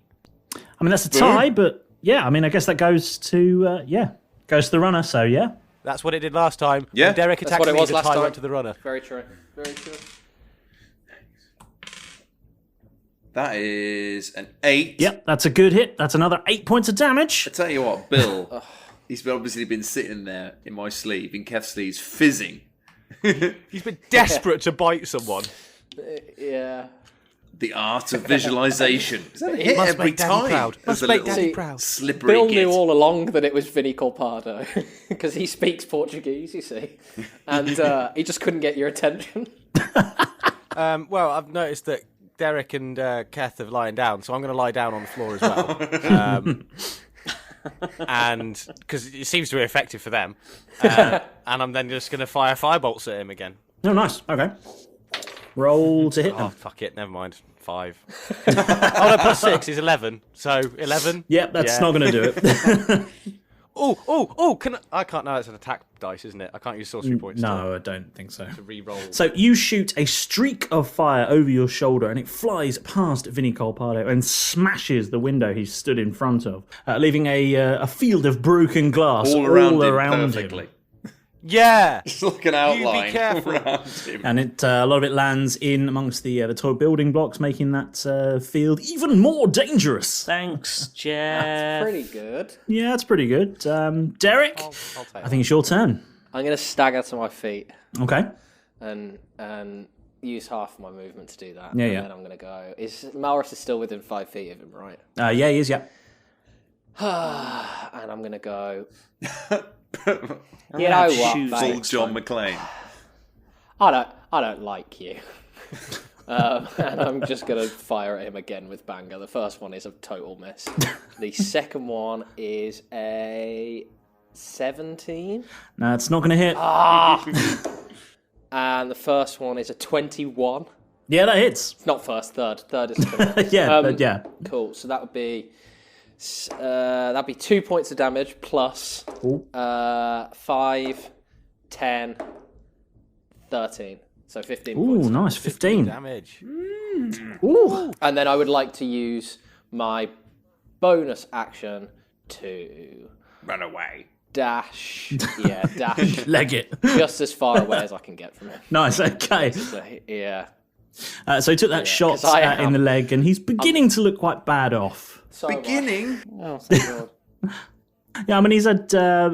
I mean, that's a tie, but yeah, I mean, I guess that goes to, goes to the runner, so yeah. That's what it did last time. Yeah. When Derek That's attacked what it me, was the last tie time. went to the runner. Very true. Very true. That is an 8. Yep, that's a good hit. That's another 8 points of damage. I tell you what, Bill, he's obviously been sitting there in my sleeve, in Keth's sleeves, fizzing. He's been desperate to bite someone. Yeah. The art of visualization. Is that a hit Must every make Daddy time? proud. There's Must a make little Daddy proud. slippery Bill git. knew all along that it was Vinny Colpardo, because he speaks Portuguese, you see. And he just couldn't get your attention. Well, I've noticed that Derek and Keth are lying down, so I'm going to lie down on the floor as well. And because it seems to be effective for them. And I'm then just going to fire firebolts at him again. Oh, nice. Okay. Roll to hit Oh, them. fuck it. Never mind. 5. Oh, no, plus 6 is 11. So 11? Yep, that's not going to do it. Oh, I can't, no, it's an attack dice, isn't it? I can't use sorcery points No, I don't think so. to re-roll. So you shoot a streak of fire over your shoulder and it flies past Vinny Colpardo and smashes the window he stood in front of, leaving a field of broken glass All around him him. perfectly. Yeah! It's like an outline careful. around him. And a lot of it lands in amongst the tall building blocks, making that field even more dangerous. Thanks, Jeff. Pretty good. Yeah, that's pretty good. Derek, I'll take I think it's your turn. I'm going to stagger to my feet Okay. and use half of my movement to do that. Yeah, and yeah. then I'm going to go. Malrus is still within 5 feet of him, right? Yeah, he is, yeah. And I'm going to go. I'm You gonna know what, choose mate? Full John McClane. I don't like you. And I'm just going to fire at him again with banger. The first one is a total miss. The second one is a 17. No, it's not going to hit. And the first one is a 21. Yeah, that hits. Not first, third. Third is the Yeah, yeah. Cool. So that would be 2 points of damage plus 5, 10, 13. So 15 points. Ooh, nice. 15. damage. Ooh. And then I would like to use my bonus action to Run away. dash. Yeah, dash. Leg it. Just as far away as I can get from him. Nice, okay. So, yeah. So he took that shot 'cause I in the leg and he's beginning to look quite bad off. So am I. Beginning. Oh, thank God. Yeah, I mean, he's had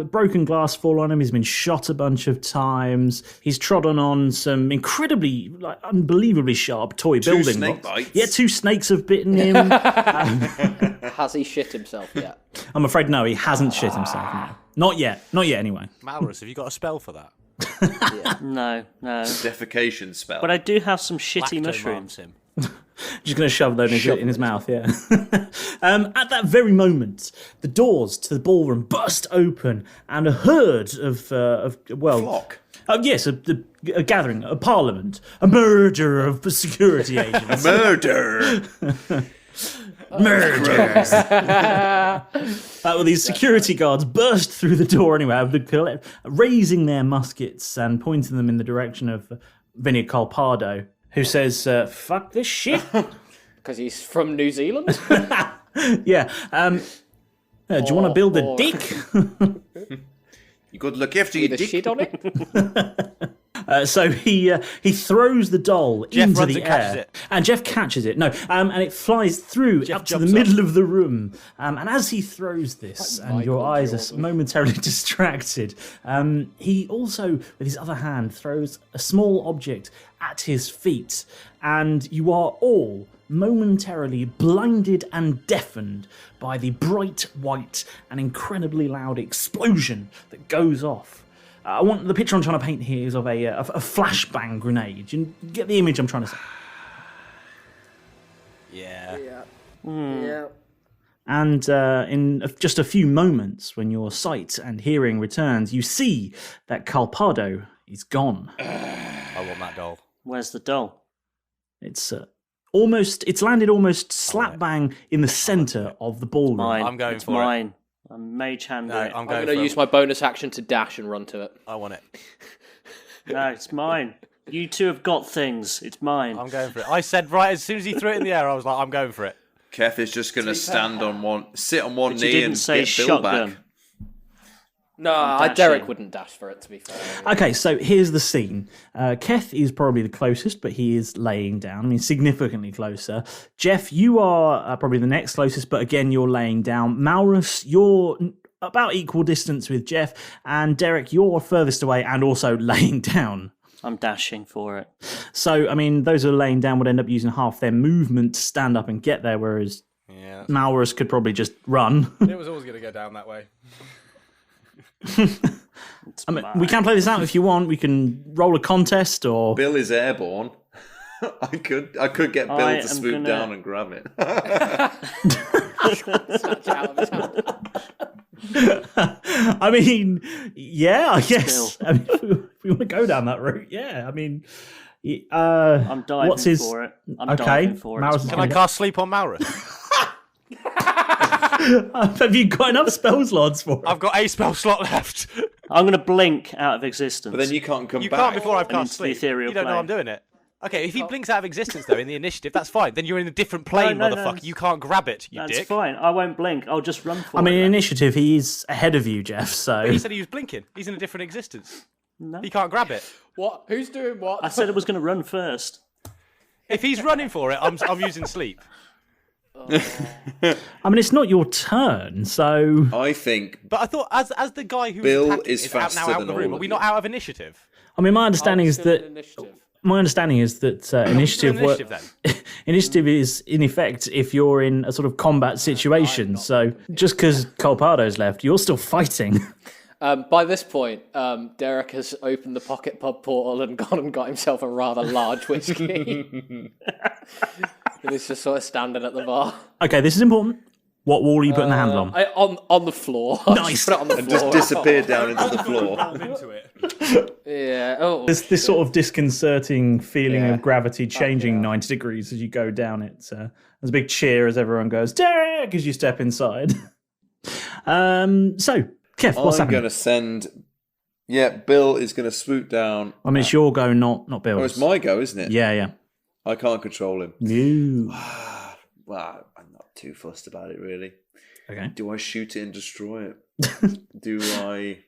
broken glass fall on him. He's been shot a bunch of times. He's trodden on some incredibly, unbelievably sharp toy building snake blocks. bites. Yeah, 2 snakes have bitten him. Has he shit himself yet? I'm afraid no, he hasn't shit himself. No. Not yet. Not yet, anyway. Malrus, have you got a spell for that? No. Defecation spell. But I do have some shitty Lacto mushrooms. marks him. Just going to shove those in his mouth, yeah. At that very moment, the doors to the ballroom burst open and a herd of Flock. yes, a gathering, a parliament, a murder of security agents. Murder. Murders! Well, these security guards burst through the door anyway, raising their muskets and pointing them in the direction of Vinny Colpardo, who says, fuck this shit. Because he's from New Zealand? Yeah. Do you want to build a dick? You got to look after your With a dick. shit on it? So he throws the doll into runs the and catches air, it. and Jeff catches it. No, and it flies through Jeff up to the jumps middle of the room. And as he throws this, and your Michael eyes Jordan. are momentarily distracted, he also, with his other hand, throws a small object at his feet, and you are all momentarily blinded and deafened by the bright white and incredibly loud explosion that goes off. I want the picture I'm trying to paint here is of a flashbang grenade. You get the image I'm trying to say. Yeah. Yeah. And in just a few moments, when your sight and hearing returns, you see that Colpardo is gone. I want that doll. Where's the doll? It's landed almost slap bang in the centre of the ballroom. Mine. I'm going it's for it. mine. I'm mage hand No, it. I'm I'm going going for to use it. my bonus action to dash and run to it. I want it. No, it's mine. You two have got things. It's mine. I'm going for it. I said right as soon as he threw it in the air, I was like, I'm going for it. Keth is just going to sit on one But you knee didn't and say get Bill shotgun. back. No, dashing. Derek wouldn't dash for it, to be fair. Okay, so here's the scene. Keth is probably the closest, but he is laying down. I mean, significantly closer. Jeff, you are probably the next closest, but again, you're laying down. Malrus, you're about equal distance with Jeff, and Derek, you're furthest away and also laying down. I'm dashing for it. So, I mean, those who are laying down would end up using half their movement to stand up and get there, whereas Yeah. Malrus could probably just run. It was always going to go down that way. It's I mean, mine. we can play this out if you want. We can roll a contest or... Bill is airborne. I could get Bill I to am swoop gonna- down and grab it. Snatch it out of his hand. I mean, yeah, I guess. Still. I mean, if we want to go down that route, yeah. I mean, I'm diving what's his? for it. I'm Okay, diving for it. Malrus It's is Can mine. I gonna- cast sleep on Malrus? Have you got enough spell slots for it? I've got a spell slot left. I'm going to blink out of existence. But then you can't come You back. can't before I've And cast into the sleep. ethereal You don't know plane. I'm doing it. Okay, if he blinks out of existence though in the initiative, that's fine. Then you're in a different plane, No, motherfucker. You can't grab it, you That's dick. fine. I won't blink. I'll just run for I it. mean, in then. initiative, he's ahead of you, Jeff. So But he said he was blinking. He's in a different existence. No. He can't grab it. What? Who's doing what? I said I was going to run first. If he's running for it, I'm using sleep. I mean, it's not your turn, so I think But I thought, as the guy who's Bill attacking is is out faster now out than the all room, of are we you. not out of initiative? I mean, my understanding is that Initiative. initiative Initiative then. initiative is in effect if you're in a sort of combat situation. So just because Colpardo's left, you're still fighting. By this point, Derek has opened the pocket pub portal and gone and got himself a rather large whiskey. And he's just sort of standing at the bar. Okay, this is important. What wall are you putting the handle on? On the floor. Nice. Just put it on the and floor. just disappeared down into the floor. into it. Yeah. Oh. There's this sort of disconcerting feeling Yeah. of gravity changing 90 degrees as you go down it. There's a big cheer as everyone goes, Derek, as you step inside. So, Kev, what's I'm happening? going to send... Yeah, Bill is going to swoop down. I mean, it's your go, not Bill's. Oh, it's my go, isn't it? Yeah. I can't control him. You. Well, I'm not too fussed about it, really. Okay. Do I shoot it and destroy it? Do I...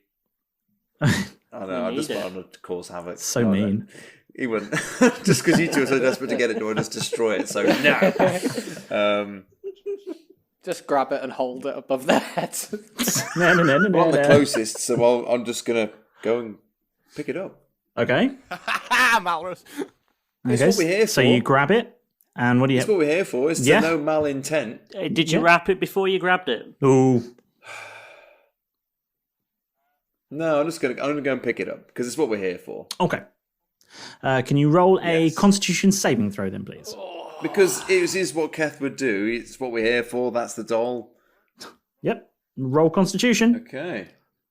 I don't know, I need just it. want to cause havoc. So No, I mean. don't. He wouldn't. Just because you two are so desperate to get it, do I just destroy it? So, no. Just grab it and hold it above their heads. No. I'm the closest, so I'm just going to go and pick it up. Okay. Malrus. Okay. what we're here So for. you grab it, and what do you... That's what we're here for, is to Yeah. no malintent. Did you wrap it before you grabbed it? Ooh. No, I'm going to go and pick it up, because it's what we're here for. Okay. Can you roll a Yes. Constitution saving throw then, please? Because it is what Keth would do. It's what we're here for. That's the doll. Yep. Roll Constitution. Okay.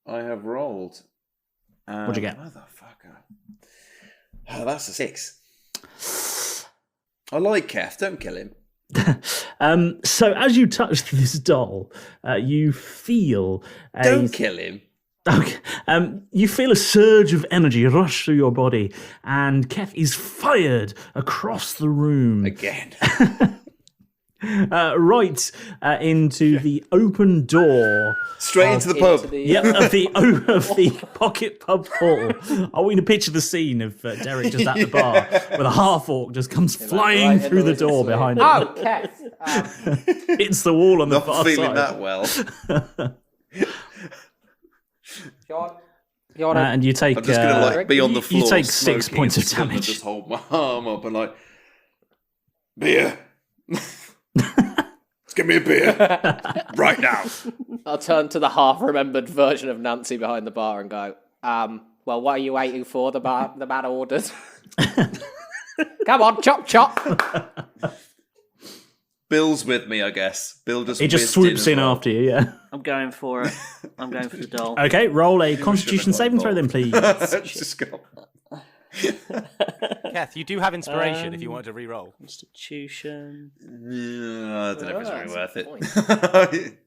I have rolled. What'd you get? Motherfucker. Oh, that's a 6. I like Keth. Don't kill him. So as you touch this doll, you feel a... Don't kill him. Okay. You feel a surge of energy rush through your body, and Keth is fired across the room, Again. right into the open door. Straight into the pub. Yep, of the pocket pub portal. I want you to picture the scene of Derek just at the bar, with a half orc just comes flying right through the into the door sleeve. behind it. Oh, Keth. Hits the wall on the Not far feeling side. that well. And you take I'm just going to be on the floor. you take 6 smoking, points of just gonna damage. Just hold my arm up and beer. Let's give me a beer right now. I'll turn to the half-remembered version of Nancy behind the bar and go, well, what are you waiting for? The man ordered. Come on, chop, chop. Bill's with me, I guess. Bill just It just whizzed swoops as in well. after you, yeah. I'm going for it. I'm going for the doll. Okay, roll a Constitution shouldn't have saving throw then, please. Just go. Keth, you do have inspiration if you wanted to re-roll. Constitution. I don't know if it's very worth it. point.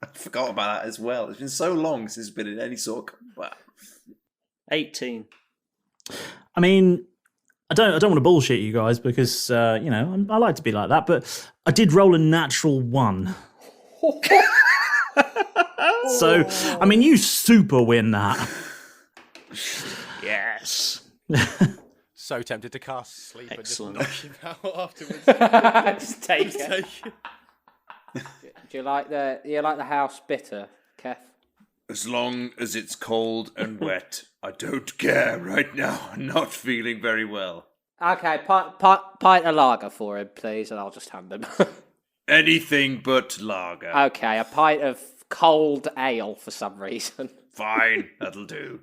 I forgot about that as well. It's been so long since it's been in any sort of combat. 18. I mean, I don't want to bullshit you guys because I like to be like that, but I did roll a natural 1. So, I mean, you super win that. Yes. So tempted to cast sleep Excellent. and just knock him out afterwards. Just take it. Do you like the house bitter, Keth? As long as it's cold and wet, I don't care right now. I'm not feeling very well. Okay, pint of lager for him, please, and I'll just hand him. Anything but lager. Okay, a pint of cold ale for some reason. Fine, that'll do.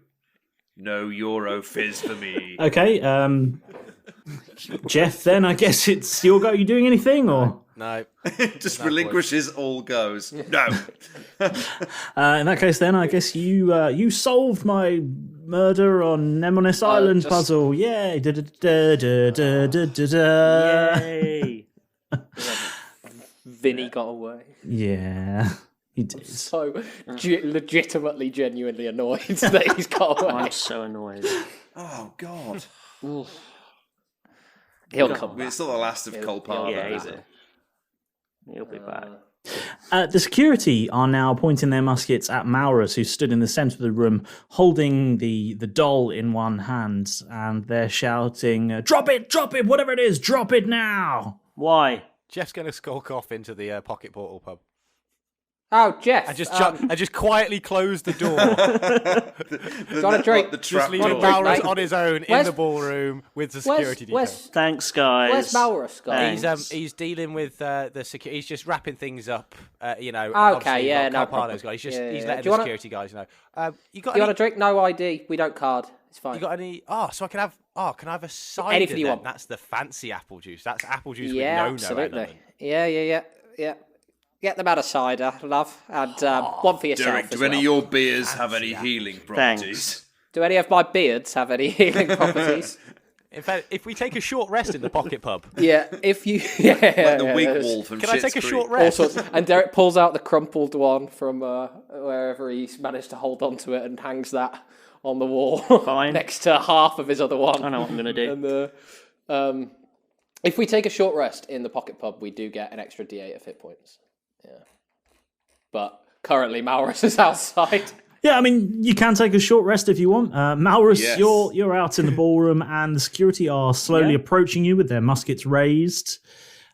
No Euro fizz for me. Okay, Jeff, then I guess it's your go. You doing anything or? No. Just relinquishes all goes. No. In that case, then I guess you solved my murder on Nemmonis Island puzzle. Yay! Yay! Vinny got away. Yeah, he did. So legitimately, genuinely annoyed that he's got away. I'm so annoyed. Oh, God. He'll come back. It's not the last of Culprit, Yeah, is it? He'll be back. The security are now pointing their muskets at Malrus, who stood in the centre of the room, holding the doll in one hand, and they're shouting, "Drop it! Drop it! Whatever it is, drop it now!" Why? Jeff's going to skulk off into the pocket portal pub. Oh, Jeff. And just quietly close the door. Got a drink. The Just trap leave door. Malrus mate. on his own in the ballroom with the security details. Thanks, guys. Where's Malrus, guys? He's dealing with the security. He's just wrapping things up. Okay, obviously yeah, not no Calpado's problem. guy. He's Yeah, letting Do the you wanna- security guys know. You got Do you any? want a drink? No ID. We don't card. It's fine. You got any? Oh, so I can have. Oh, can I have a cider? Anything you then? want. That's the fancy apple juice. That's apple juice Yeah, with no absolutely. element. Yeah. Get them out of cider, love, and one for yourself. Derek, as do any of well. your beers have any healing properties? Do any of my beards have any healing properties? In fact, if we take a short rest in the pocket pub, Yeah, if you. Like the Wigwall from can I Schitt's take a Creek. short All rest? sorts. And Derek pulls out the crumpled one from wherever he's managed to hold on to it and hangs that on the wall Fine. next to half of his other one. I know what I'm going to do. And if we take a short rest in the pocket pub, we do get an extra D8 of hit points. Yeah. But currently, Malrus is outside. Yeah, I mean, you can take a short rest if you want. Malrus, Yes. you're out in the ballroom, and the security are slowly Yeah. approaching you with their muskets raised.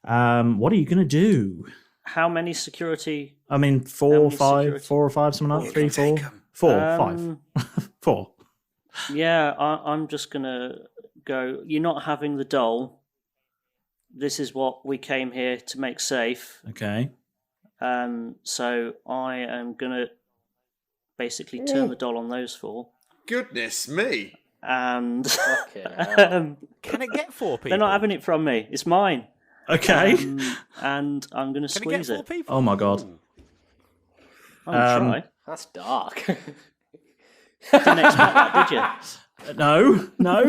What are you going to do? How many security? I mean, How four or many five, security? 4 or 5, something like that. 3, 4, take 'em. 4, Um, 5, 4. Yeah, I'm just going to go. You're not having the doll. This is what we came here to make safe. Okay. So I am going to basically turn the doll on those 4. Goodness me. And Fucking Can it get 4 people? they're not having it from me. It's mine. Okay. And I'm going to Can it get squeeze 4 it. people? Oh my god. I'm going to try. That's dark. Didn't expect that, did you? No. No.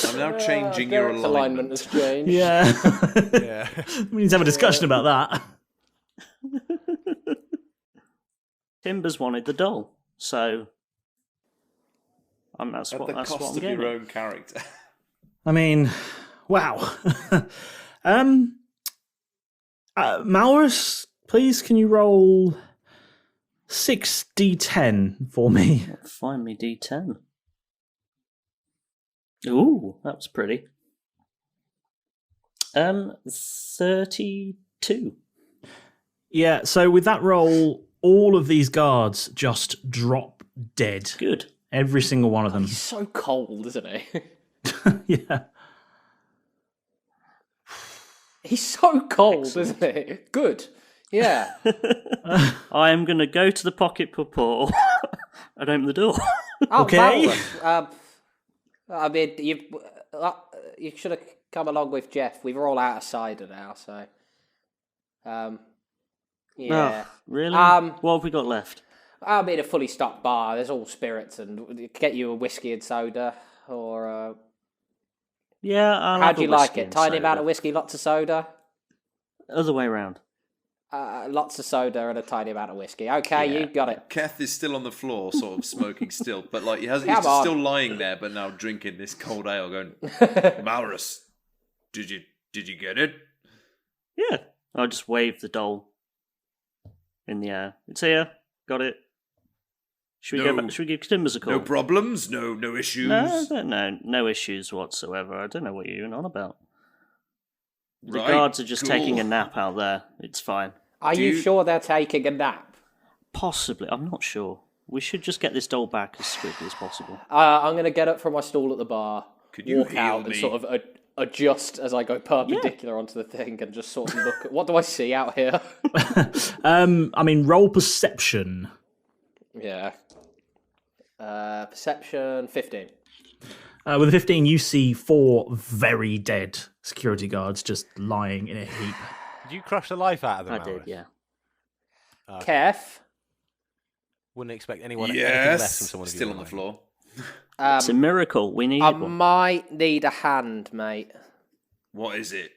I'm now changing your Derek's alignment alignment. has changed. Yeah. Yeah. We need to have a discussion about that. Timbers wanted the doll, so that's At what the that's cost what I'm of your getting. own character. I mean, wow. Malrus, please, can you roll 6d10 for me? Find me D10. Ooh, that was pretty. 32. Yeah, so with that roll, all of these guards just drop dead. Good. Every single one of them. He's so cold, isn't he? Yeah. He's so cold, isn't he? Good. Yeah. I am going to go to the pocket portal and open the door. Oh, Okay. Malrus, I mean, you should have come along with Jeff. We're all out of cider now, so. Yeah. Oh, really? What have we got left? I mean, a fully stocked bar. There's all spirits, and get you a whiskey and soda, or Yeah, I'll how have do a you like whiskey it? and Tiny soda. amount of whiskey, lots of soda. Other way around. Lots of soda and a tiny amount of whiskey. Okay, Yeah. you got it. Keth is still on the floor, sort of smoking still, but like he's Come on. still lying there, but now drinking this cold ale, going, Malrus, did you get it? Yeah. I'll just wave the doll in the air. It's here. Got it. Should we No. go back? Should we give Timbers a call? No problems, no issues. No issues whatsoever. I don't know what you're on about. The Right, guards are just cool. taking a nap out there. It's fine. Are Do you you- sure they're taking a nap? Possibly. I'm not sure. We should just get this doll back as quickly as possible. I'm going to get up from my stool at the bar, Could you walk heal out, me? and sort of adjust as I go perpendicular onto the thing, and just sort of look at what do I see out here? I mean, roll perception. Yeah. Perception 15. With a 15, you see 4 very dead security guards just lying in a heap. Did you crush the life out of them? I did, yeah. Keth? Wouldn't expect anything less from someone. Still on the floor. It's a miracle. We need I one. might need a hand, mate. What is it?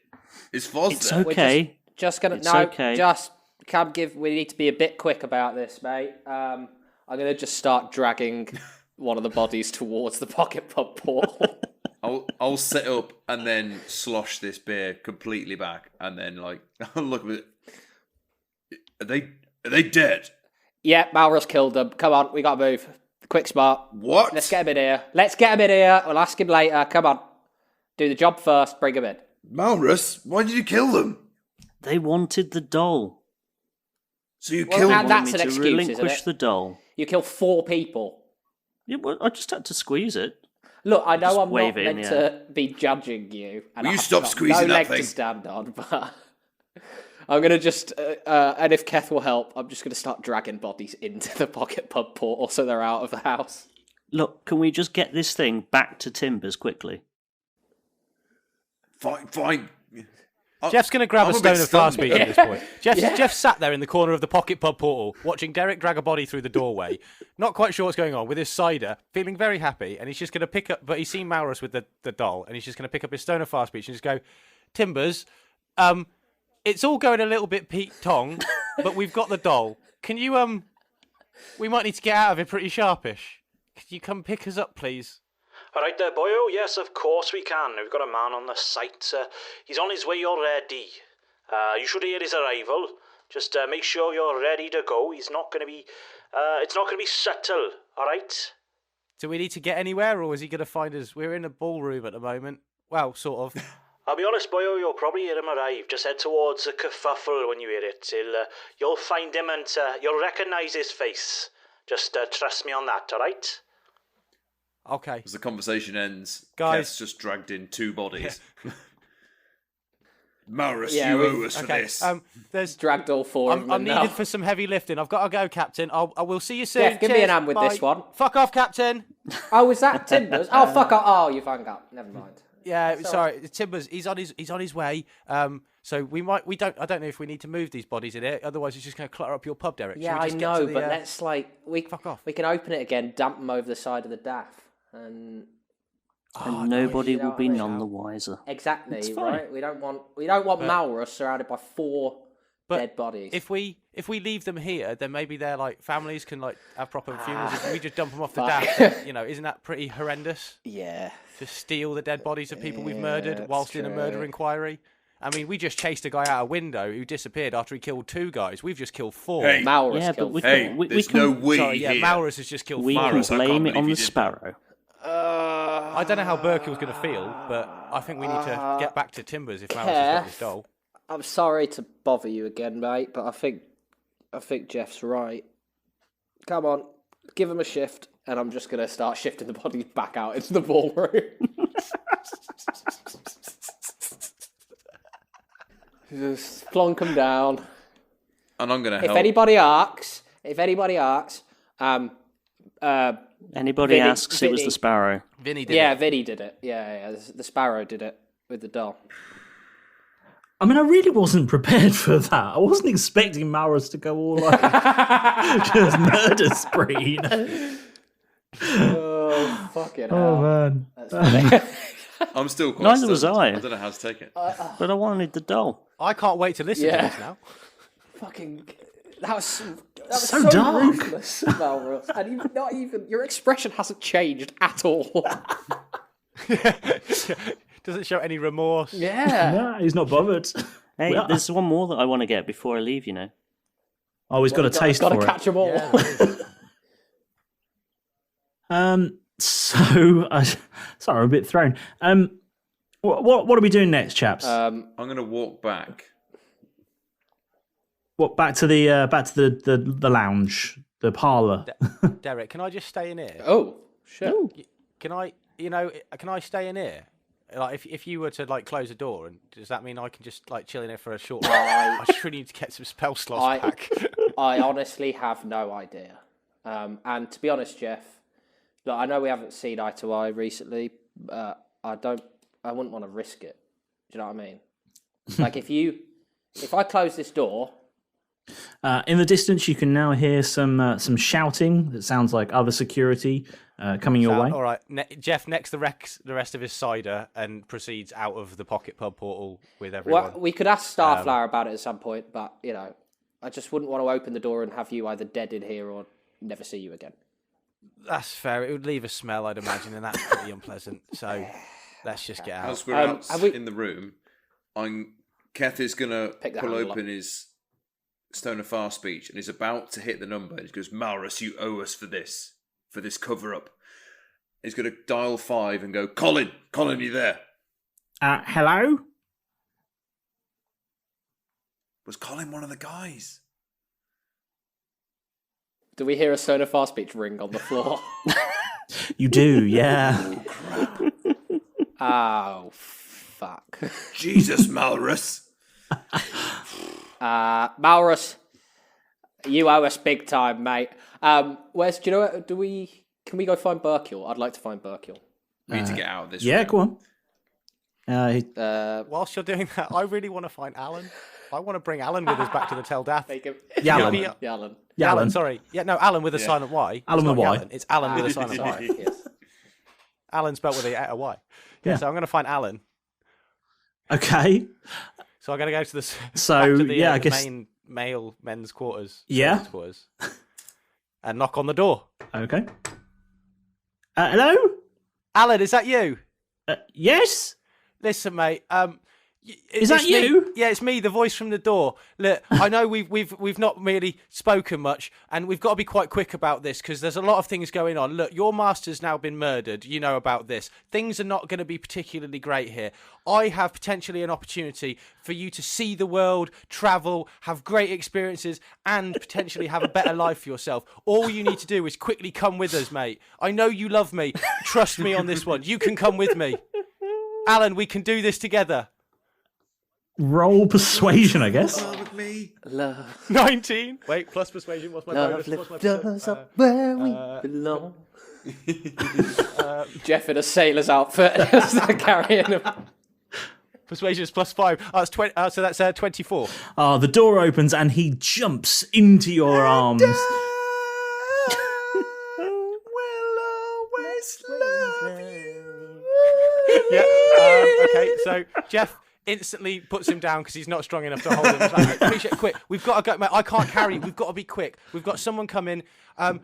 Is Foz It's there? okay. Just gonna It's no. okay. Just come give. We need to be a bit quick about this, mate. I'm gonna just start dragging one of the bodies towards the pocket pub portal. I'll set up and then slosh this beer completely back, and then I'll look at it. Are they dead? Yeah, Malrus killed them. Come on, we gotta move. Quick spot. What? Let's get him in here. We'll ask him later. Come on. Do the job first. Bring him in. Malrus, why did you kill them? They wanted the doll. So you Well, killed and them? that's Me an to excuse, isn't relinquish it? the doll. You kill 4 people. Yeah, well, I just had to squeeze it. Look, I know Just I'm wave not it in meant the to be judging you. And Will you I've stop got squeezing no that leg thing? to stand on, but I'm going to just... and if Keth will help, I'm just going to start dragging bodies into the pocket pub portal so they're out of the house. Look, can we just get this thing back to Timbers quickly? Fine. Jeff's going to grab I'm a a bit stone of stunned, fast speech mate. at this point. Jeff sat there in the corner of the pocket pub portal, watching Derek drag a body through the doorway, not quite sure what's going on, with his cider, feeling very happy, and he's just going to pick up, but he's seen Malrus with the doll, and he's just going to pick up his stone of fast speech and just go, Timbers, it's all going a little bit Pete Tong, but we've got the doll. Can you, we might need to get out of here pretty sharpish. Can you come pick us up, please? All right there, boyo. Yes, of course we can. We've got a man on the site. He's on his way already. You should hear his arrival. Just make sure you're ready to go. He's not going to be... it's not going to be subtle, all right? Do we need to get anywhere, or is he going to find us? We're in a ballroom at the moment. Well, sort of. I'll be honest, boyo, you'll probably hear him arrive. Just head towards the kerfuffle when you hear it. You'll find him and you'll recognise his face. Just trust me on that, all right? Okay. As the conversation ends, Guys. Keth's just dragged in 2 bodies. Malrus, Yeah, you we- owe us for Okay. this. There's. Dragged all 4 of them I'm in now. needed for some heavy lifting. I've got to go, Captain. I will see you soon. Jeff, give me Cheers. an hand with Bye. this one. Fuck off, Captain. Oh, was that Timbers? Oh, fuck off. Oh, you've hung up. Never mind. Yeah, sorry, Timbers. He's on his way. So I don't know if we need to move these bodies in here. Otherwise, it's just going to clutter up your pub, Derek. Shall Yeah, we I just get know, to the, but let's fuck off. We can open it again, dump them over the side of the daff, and And nobody you know will what be I mean? none the wiser. exactly It's fine. right. We don't want Malrus surrounded by 4 dead bodies. If we leave them here, then maybe their families can have proper funerals. If we just dump them off the Fuck. daff, isn't that pretty horrendous? yeah, To steal the dead bodies of people we've murdered that's whilst in a murder true. inquiry. I mean, we just chased a guy out a window who disappeared after he killed 2 guys. We've just killed 4. Hey. Malrus Yeah, but killed. we Hey, can, we there's can, no we Sorry, yeah, here. Malrus has just killed we 4. can Malrus, I can't blame it believe on you the did that. sparrow. I don't know how Burkill's going to feel, but I think we need to get back to Timbers if Malrus has got his doll. I'm sorry to bother you again, mate, but I think Jeff's right. Come on, give him a shift, and I'm just gonna start shifting the bodies back out into the ballroom. Just plonk them down. And I'm going to help. If anybody asks, Anybody Vinny- asks, it was Vinny. the sparrow. Vinny did yeah, it. Vinny did it. Yeah, the sparrow did it with the doll. I mean, I really wasn't prepared for that. I wasn't expecting Malrus to go all just murder spree. Oh, fucking hell. Oh man. That's funny. I'm still quite Neither was stunned. I. I don't know how to take it. But I wanted the doll. I can't wait to listen Yeah. to this now. Fucking, that was So dark. ruthless, Malrus. And you've not even, your expression hasn't changed at all. Doesn't show any remorse. Yeah. Yeah, he's not bothered. Hey, Well, there's one more that I want to get before I leave, you know. Oh, he's got a taste Gotta for catch them all. Yeah. So, sorry, I'm a bit thrown. What are we doing next, chaps? I'm going to walk back. What back to the lounge, the parlour? Derek, can I just stay in here? Oh, shit. Can I stay in here? Like, if you were to close the door, and does that mean I can just chill in here for a short while? I just really need to get some spell slots back. I honestly have no idea. And to be honest, Jeff, look, I know we haven't seen eye to eye recently, I wouldn't want to risk it. Do you know what I mean? Like if I close this door. In the distance, you can now hear some shouting that sounds like other security coming your way. All right, Jeff next the rest of his cider and proceeds out of the pocket pub portal with everyone. Well, we could ask Starflower about it at some point, but I just wouldn't want to open the door and have you either dead in here or never see you again. That's fair. It would leave a smell, I'd imagine, and that's pretty unpleasant. So let's just get out. As we're out in the room, Keth is going to pull open his Stone of Far speech, and he's about to hit the number. And he goes, Malrus, you owe us for this cover-up. He's going to dial 5 and go, Colin, you there? Hello? Was Colin one of the guys? Do we hear a Stone of Far speech ring on the floor? You do, yeah. Oh, crap. Oh, fuck. Jesus, Malrus. Malrus, you owe us big time, mate. Wes, do you know what? Can we go find Burkule? I'd like to find Burkule. We need to get out of this room. Yeah, go on. Whilst you're doing that, I really want to find Alan. I want to bring Alan with us back to the Teldath. Yalan. Sorry. Yeah, no, Alan with a silent Y. Alan with a Y. Yalan. It's Alan with a silent Y. Yes. Alan spelled with a Y. Yeah, so I'm going to find Alan. Okay. So I'm going to go to the I guess main male men's quarters. Yeah. Quarters, and knock on the door. Okay. Hello? Alan, is that you? Yes? Listen, mate. Is that you? Me. Yeah, it's me, the voice from the door. Look, I know we've not really spoken much, and we've got to be quite quick about this because there's a lot of things going on. Look, your master's now been murdered. You know about this. Things are not going to be particularly great here. I have potentially an opportunity for you to see the world, travel, have great experiences, and potentially have a better life for yourself. All you need to do is quickly come with us, mate. I know you love me. Trust me on this one. You can come with me. Alan, we can do this together. Roll persuasion, I guess. With me. Love. 19. Wait, plus persuasion. What's my bonus? Lift us up where we belong. Jeff in a sailor's outfit, carrying him. Persuasion is plus 5. Oh, it's 20, so that's 24. The door opens and he jumps into your arms. We'll always love you. Yeah. Okay. So Jeff instantly puts him down because he's not strong enough to hold him. He's like, appreciate it, quick. We've got to go, mate. I can't carry. We've got to be quick. We've got someone coming.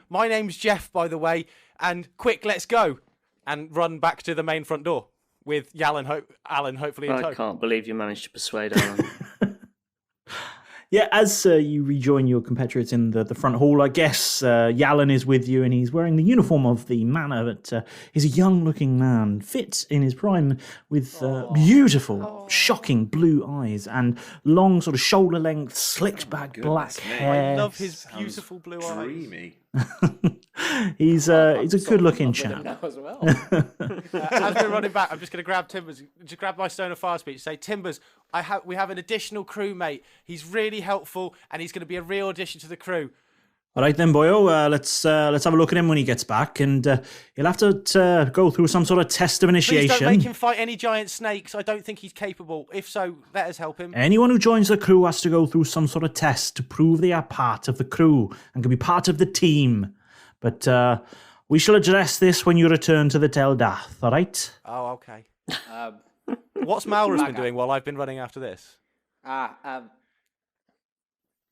My name's Jeff, by the way. And quick, let's go. And run back to the main front door with Alan hopefully in tow. I can't believe you managed to persuade Alan. Yeah, as you rejoin your compatriots in the front hall, I guess Yalan is with you, and he's wearing the uniform of the manor, but he's a young-looking man, fit in his prime, with beautiful, shocking blue eyes and long, sort of shoulder-length, slicked-back black hair. I love his beautiful blue eyes. Dreamy. He's a good-looking chap. As well. As we're running back, I'm just going to grab Timbers. Just grab my Stone of Fire speech. Say, Timbers, we have an additional crewmate. He's really helpful, and he's going to be a real addition to the crew. All right then, boyo. Let's have a look at him when he gets back, and he'll have to go through some sort of test of initiation. Please don't make him fight any giant snakes. I don't think he's capable. If so, let us help him. Anyone who joins the crew has to go through some sort of test to prove they are part of the crew and can be part of the team. But we shall address this when you return to the Teldath, all right? Oh, okay. What's Malrus been doing while I've been running after this?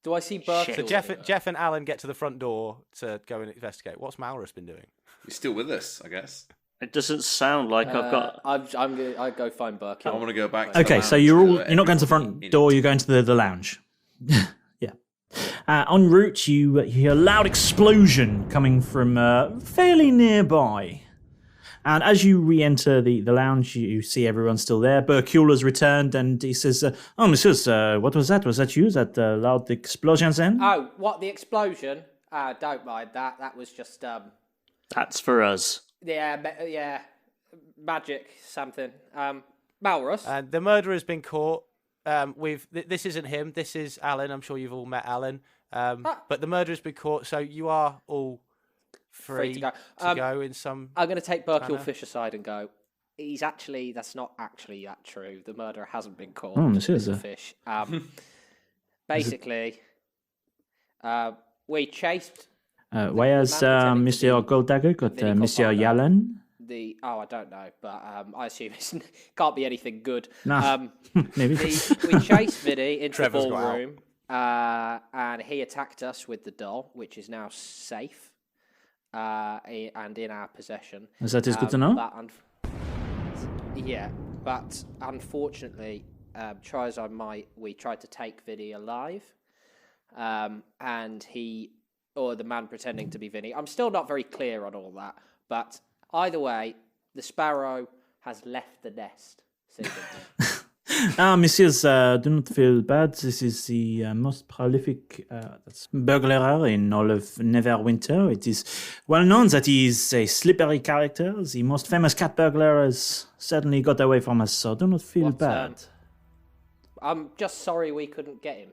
Do I see Burke? So Jeff and Alan get to the front door to go and investigate. What's Malrus been doing? He's still with us, I guess. It doesn't sound like I've got. I go find Burke. I want to go back. To Okay, so you're not going to the front door. You're going to the lounge. Yeah. En route, you hear a loud explosion coming from fairly nearby. And as you re-enter the lounge, you see everyone still there. Burkula's returned, and he says, "Oh, messieurs, what was that? Was that you? That loud explosion then?" Oh, what, the explosion? Don't mind that. That was just That's for us. yeah, magic something. Malrus. And the murderer's been caught. This isn't him. This is Alan. I'm sure you've all met Alan. But the murderer's been caught, so you are all free to go in some. I'm going to take Burkule manner. Fish aside and go, That's not actually that true. The murderer hasn't been caught. Monsieur, Mr. Fish. Basically, we chased. Why has Monsieur Golddagger got Vinny Monsieur Colpardo. Yallen? I don't know, but I assume it can't be anything good. Nah, maybe. We chased Vinny into the Trevor's got out. ballroom, and he attacked us with the doll, which is now safe and in our possession. That is good to know. But unfortunately, try as I might, we tried to take Vinny alive, and the man pretending to be Vinny. I'm still not very clear on all that, but either way, the sparrow has left the nest. Messieurs, do not feel bad. This is the most prolific burglar in all of Neverwinter. It is well known that he is a slippery character. The most famous cat burglar has certainly got away from us, so do not feel bad. I'm just sorry we couldn't get him.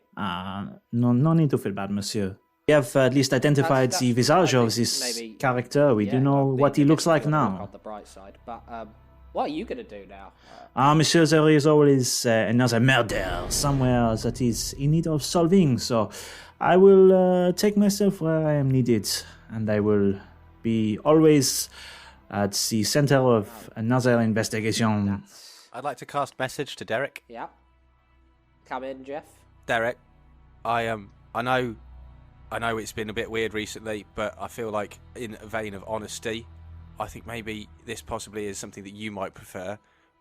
No need to feel bad, monsieur. We have at least identified the visage of this character. We do know what he looks like now. On the bright side, but what are you going to do now? Monsieur, there is always another murder somewhere that is in need of solving, so I will take myself where I am needed, and I will be always at the center of another investigation. I'd like to cast message to Derek. Yeah. Come in, Jeff. Derek, I know it's been a bit weird recently, but I feel like in a vein of honesty, I think maybe this possibly is something that you might prefer.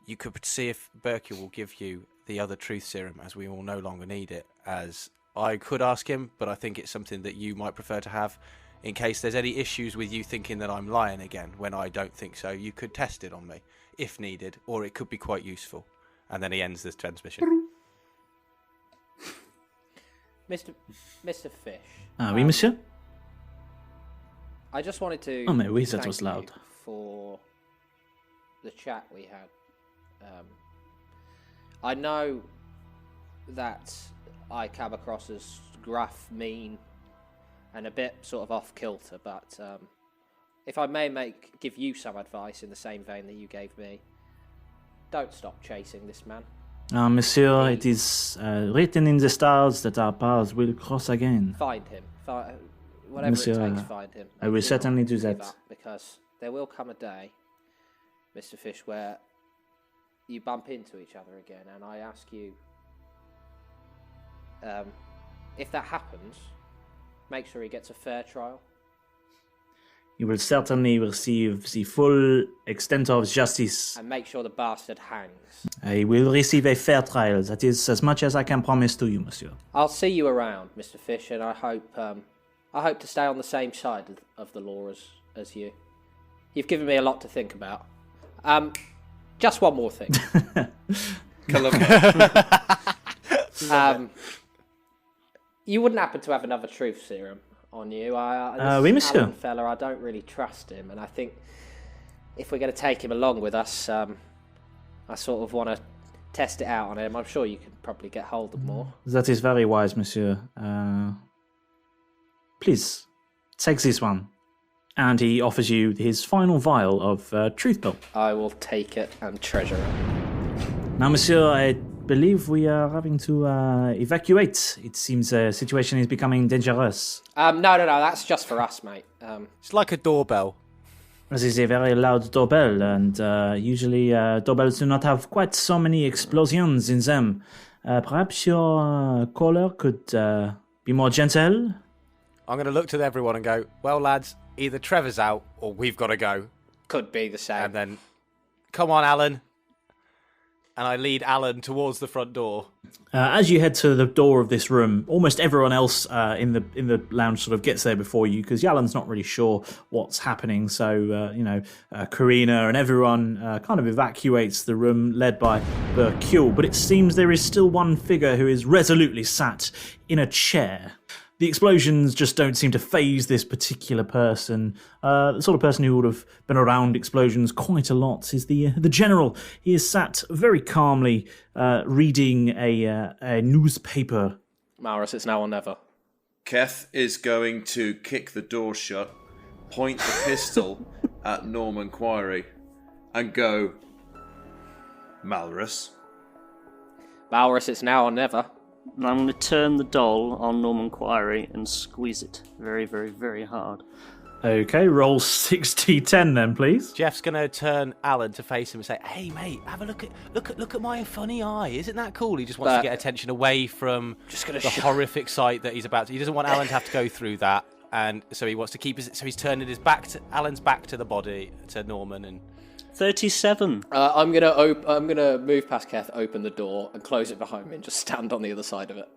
You could see if Berkule will give you the other truth serum, as we all no longer need it, as I could ask him, but I think it's something that you might prefer to have in case there's any issues with you thinking that I'm lying again when I don't think so. You could test it on me if needed, or it could be quite useful. And then he ends this transmission. Mr. Fish. Oui, monsieur? I just wanted to Oh, mais oui, that thank was loud. you for the chat we had. I know that I come across as gruff, mean, and a bit sort of off kilter, but if I may give you some advice in the same vein that you gave me, don't stop chasing this man. Monsieur, it is written in the stars that our paths will cross again. Find him. Whatever Monsieur, it takes, find him. I will certainly do give that. up, because there will come a day, Mr. Fish, where you bump into each other again, and I ask you, if that happens, make sure he gets a fair trial. You will certainly receive the full extent of justice. And make sure the bastard hangs. I will receive a fair trial. That is as much as I can promise to you, monsieur. I'll see you around, Mr. Fish, and I hope to stay on the same side of the law as you. You've given me a lot to think about. Just one more thing. You wouldn't happen to have another truth serum on you? Oui, monsieur. Alan fella, I don't really trust him, and I think if we're going to take him along with us, I sort of want to test it out on him. I'm sure you could probably get hold of more. That is very wise, monsieur. Please, take this one. And he offers you his final vial of truth pill. I will take it and treasure it. Now, monsieur, I believe we are having to evacuate. It seems the situation is becoming dangerous. No, that's just for us, mate. It's like a doorbell. This is a very loud doorbell, and usually doorbells do not have quite so many explosions in them. Perhaps your caller could be more gentle? I'm going to look to everyone and go, well, lads, either Trevor's out or we've got to go. Could be the same. And then, come on, Alan. And I lead Alan towards the front door. As you head to the door of this room, almost everyone else in the lounge sort of gets there before you, because Yalan's not really sure what's happening. So, Karina and everyone kind of evacuates the room, led by Berkule. But it seems there is still one figure who is resolutely sat in a chair. The explosions just don't seem to faze this particular person. The sort of person who would have been around explosions quite a lot is the general. He is sat very calmly reading a newspaper. Malrus, it's now or never. Keth is going to kick the door shut, point the pistol at Norman Quarry, and go, Malrus. Malrus, it's now or never. And I'm going to turn the doll on Norman Quarry and squeeze it very, very, very hard. Okay, roll 6d10 then, please. Jeff's gonna turn Alan to face him and say, "Hey, mate, have a look at my funny eye. Isn't that cool?" He just wants to get attention away from the horrific sight that he's about to. He doesn't want Alan to have to go through that, and so he wants to keep his. So he's turning his back to Alan's back to the body to Norman and. 37. I'm gonna move past Keth, open the door, and close it behind me, and just stand on the other side of it.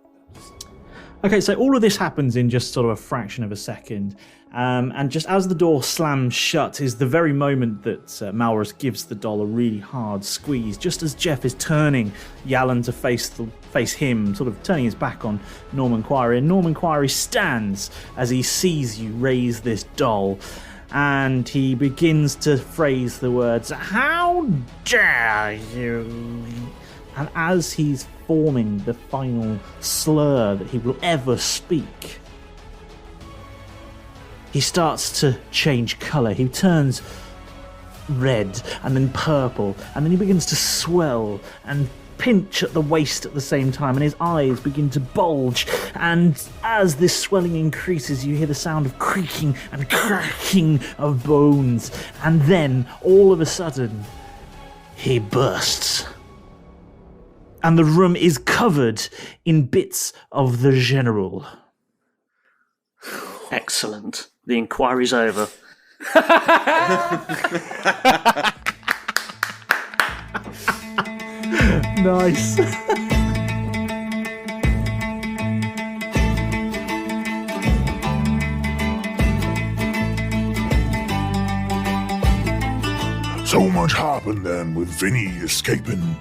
Okay, so all of this happens in just sort of a fraction of a second. And just as the door slams shut is the very moment that Malrus gives the doll a really hard squeeze, just as Jeff is turning Yalan to face him, sort of turning his back on Norman Quarry. And Norman Quarry stands as he sees you raise this doll. And he begins to phrase the words, "How dare you?" And as he's forming the final slur that he will ever speak, he starts to change colour. He turns red and then purple, and then he begins to swell and pinch at the waist at the same time, and his eyes begin to bulge. And as this swelling increases, you hear the sound of creaking and cracking of bones. And then, all of a sudden, he bursts. And the room is covered in bits of the general. Excellent. The inquiry's over. Nice. So much happened then with Vinny escaping,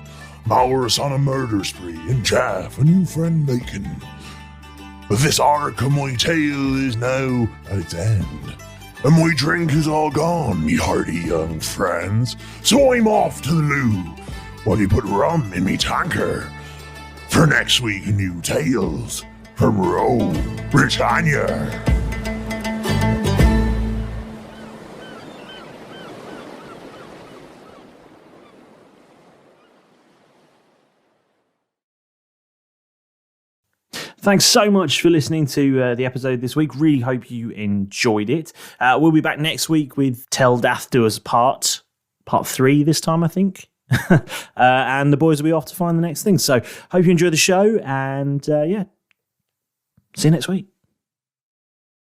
Malrus on a murder spree, and Jeff a new friend making. But this arc of my tale is now at its end, and my drink is all gone, me hearty young friends. So I'm off to the loo, while you put rum in me tanker. For next week, new tales from Britannia. Thanks so much for listening to the episode this week. Really hope you enjoyed it. We'll be back next week with Tell Dath Doers part 3 this time, I think. And the boys will be off to find the next thing. So hope you enjoy the show, and see you next week.